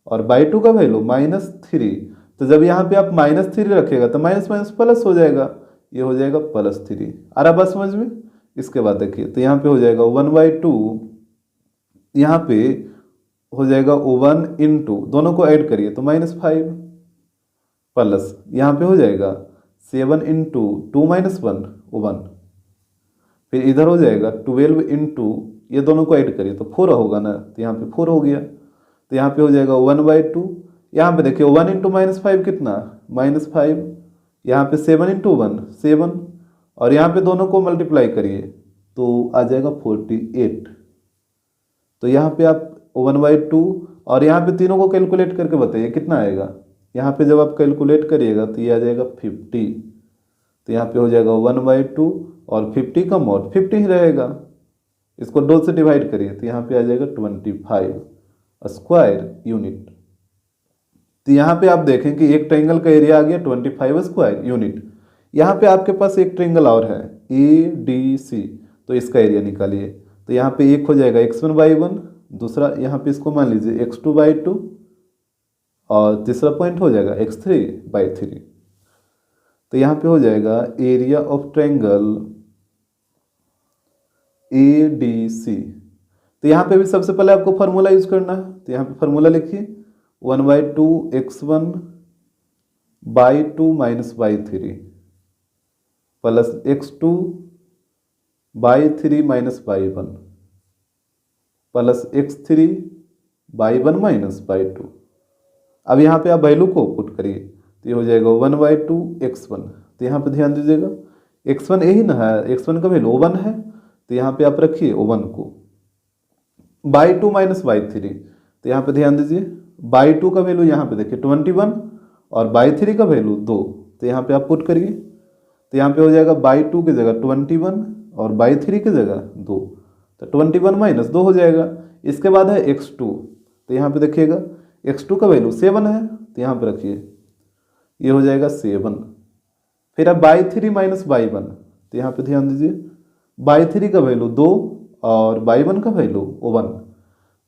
और बाई टू का वैल्यू -3, तो जब यहाँ पे आप -3 रखेगा तो माइनस माइनस प्लस हो जाएगा, ये हो जाएगा +3। आ रहा बात समझ में। इसके बाद देखिए तो यहाँ पे हो जाएगा 1/2, यहाँ पे हो जाएगा 1 इंटू, दोनों को ऐड करिए तो -5 प्लस यहाँ पे हो जाएगा 7 इंटू 2 माइनस 1, फिर इधर हो जाएगा 12 इंटू, ये दोनों को ऐड करिए तो 4 होगा ना, तो यहाँ पे 4 हो गया, तो यहाँ पे हो जाएगा 1/2। यहाँ पे देखिए 1 इंटू -5 कितना, -5, यहाँ पे 7 इंटू 1 7, और यहाँ पे दोनों को मल्टीप्लाई करिए तो आ जाएगा 48। तो यहाँ पे आप 1/2 और यहाँ पे तीनों को कैलकुलेट करके बताइए कितना आएगा। यहाँ पे जब आप कैलकुलेट करिएगा तो ये आ जाएगा 50, तो यहाँ पे हो जाएगा 1/2 और 50 का मॉड 50 ही रहेगा, इसको 2 से डिवाइड करिए तो यहाँ पे आ जाएगा 25 स्क्वायर यूनिट। तो यहाँ पे आप देखें कि एक ट्रायंगल का एरिया आ गया 25 स्क्वायर यूनिट। यहाँ पे आपके पास एक ट्रायंगल और है ADC, तो इसका एरिया निकालिए। तो यहाँ पे एक हो जाएगा x1/1, दूसरा यहाँ पे इसको मान लीजिए x2/2 और तीसरा पॉइंट हो जाएगा x3/3। तो यहाँ पे हो जाएगा एरिया ऑफ ट्रायंगल ADC। तो यहाँ पे भी सबसे पहले आपको फार्मूला यूज करना है, तो यहाँ पे फार्मूला लिखिए 1/2 x1/2 minus by 3 plus x2/3 minus by 1 plus x3/1 minus by 2। अब यहाँ पे आप वैल्यू को पुट करिए तो ये हो जाएगा 1/2 x1। तो यहाँ पे ध्यान दीजिएगा x1 यही ना है, x1 का वैल्यू 1 है, तो यहाँ पे आप रखिए 1 को, बाई 2 माइनस बाई 3, तो यहाँ पे ध्यान दीजिए बाई 2 का वैल्यू यहाँ पे देखिए 21 और बाई 3 का वैल्यू 2, तो यहाँ पे आप पुट करिए तो यहाँ पे हो जाएगा बाई 2 की जगह 21 और बाई 3 की जगह 2, तो 21 माइनस 2 हो जाएगा। इसके बाद है x2, तो यहाँ पे देखिएगा x2 का वैल्यू 7 है, तो यहाँ पे रखिए ये हो जाएगा 7। फिर अब बाई 3 माइनस बाई 1, तो यहाँ पे ध्यान दीजिए बाई 3 का वैल्यू 2 और बाई 1 का वैल्यू 1,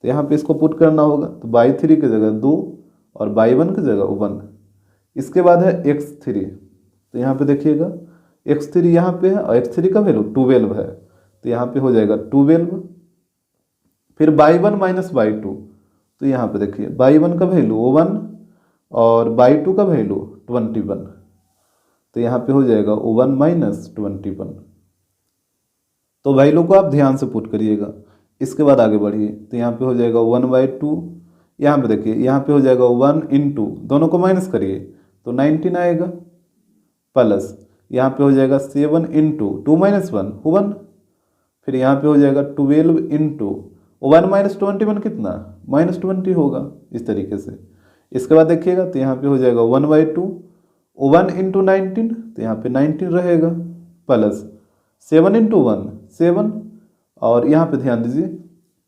तो यहाँ पे इसको पुट करना होगा, तो बाई 3 की जगह 2 और बाई 1 की जगह 1। इसके बाद है x3, तो यहाँ पे देखिएगा x3 यहाँ पे है और x3 का वैल्यू 12 है, तो यहाँ पे हो जाएगा 12। फिर बाई 1 माइनस बाई 2, तो यहाँ पे देखिए बाई 1 का वैल्यू 1 और बाई 2 का वैल्यू 21, तो यहाँ पे हो जाएगा 1 माइनस 21। तो वैल्यू को आप ध्यान से पुट करिएगा। इसके बाद आगे बढ़िए तो यहाँ पे हो जाएगा 1/2, यहाँ पे देखिए यहाँ पे हो जाएगा 1 इंटू, दोनों को माइनस करिए तो 19 आएगा, प्लस यहाँ पे हो जाएगा 7 इंटू 2 माइनस 1, फिर यहाँ पे हो जाएगा 12 इंटू 1 माइनस 21 कितना, -20 होगा इस तरीके से। इसके बाद देखिएगा तो यहाँ पे हो जाएगा 1/2, 1 इंटू 19, तो यहाँ पे 19 रहेगा, प्लस 7 इंटू 1 7, और यहाँ पे ध्यान दीजिए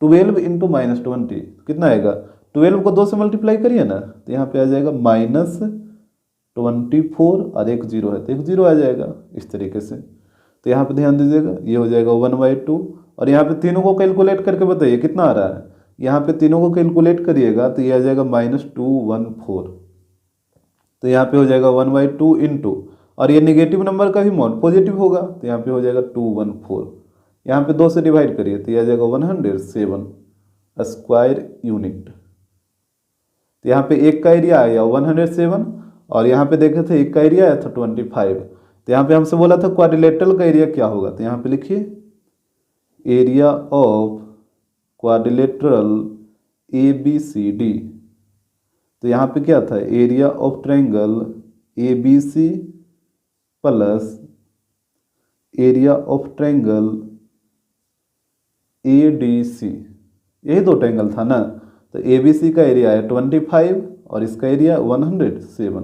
12 इंटू -20 कितना आएगा, 12 को 2 से मल्टीप्लाई करिए ना, तो यहाँ पे आ जाएगा -24 और एक 0 है तो एक 0 आ जाएगा इस तरीके से। तो यहाँ पे ध्यान दीजिएगा ये हो जाएगा 1/2, और यहाँ पे तीनों को कैलकुलेट करके बताइए कितना आ रहा है। यहाँ पे तीनों को कैलकुलेट करिएगा तो ये आ जाएगा -214, तो यहाँ पे हो जाएगा 1/2 इंटू, और ये नेगेटिव नंबर का भी मॉड पॉजिटिव होगा, तो यहाँ पे हो जाएगा 214, यहाँ पे 2 से डिवाइड करिए तो ये आ जाएगा 107 स्क्वायर यूनिट। तो यहाँ पे एक का एरिया आया 107, और यहाँ पे देखे थे एक का एरिया आया था 25, तो यहाँ पे हमसे बोला था क्वाड्रिलेटरल का एरिया क्या होगा, तो यहाँ पे लिखिए एरिया ऑफ क्वाड्रिलेटरल ABCD। तो यहाँ पे क्या था, area of triangle ABC plus area of triangle ADC, यही दो ट्रायंगल था ना। तो ABC का एरिया है 25 और इसका एरिया 107,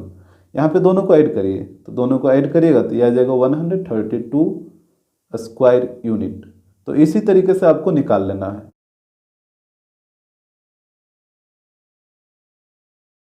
यहाँ पे दोनों को ऐड करिए, तो दोनों को ऐड करिएगा तो यह आ जाएगा 132 स्क्वायर यूनिट। तो इसी तरीके से आपको निकाल लेना है।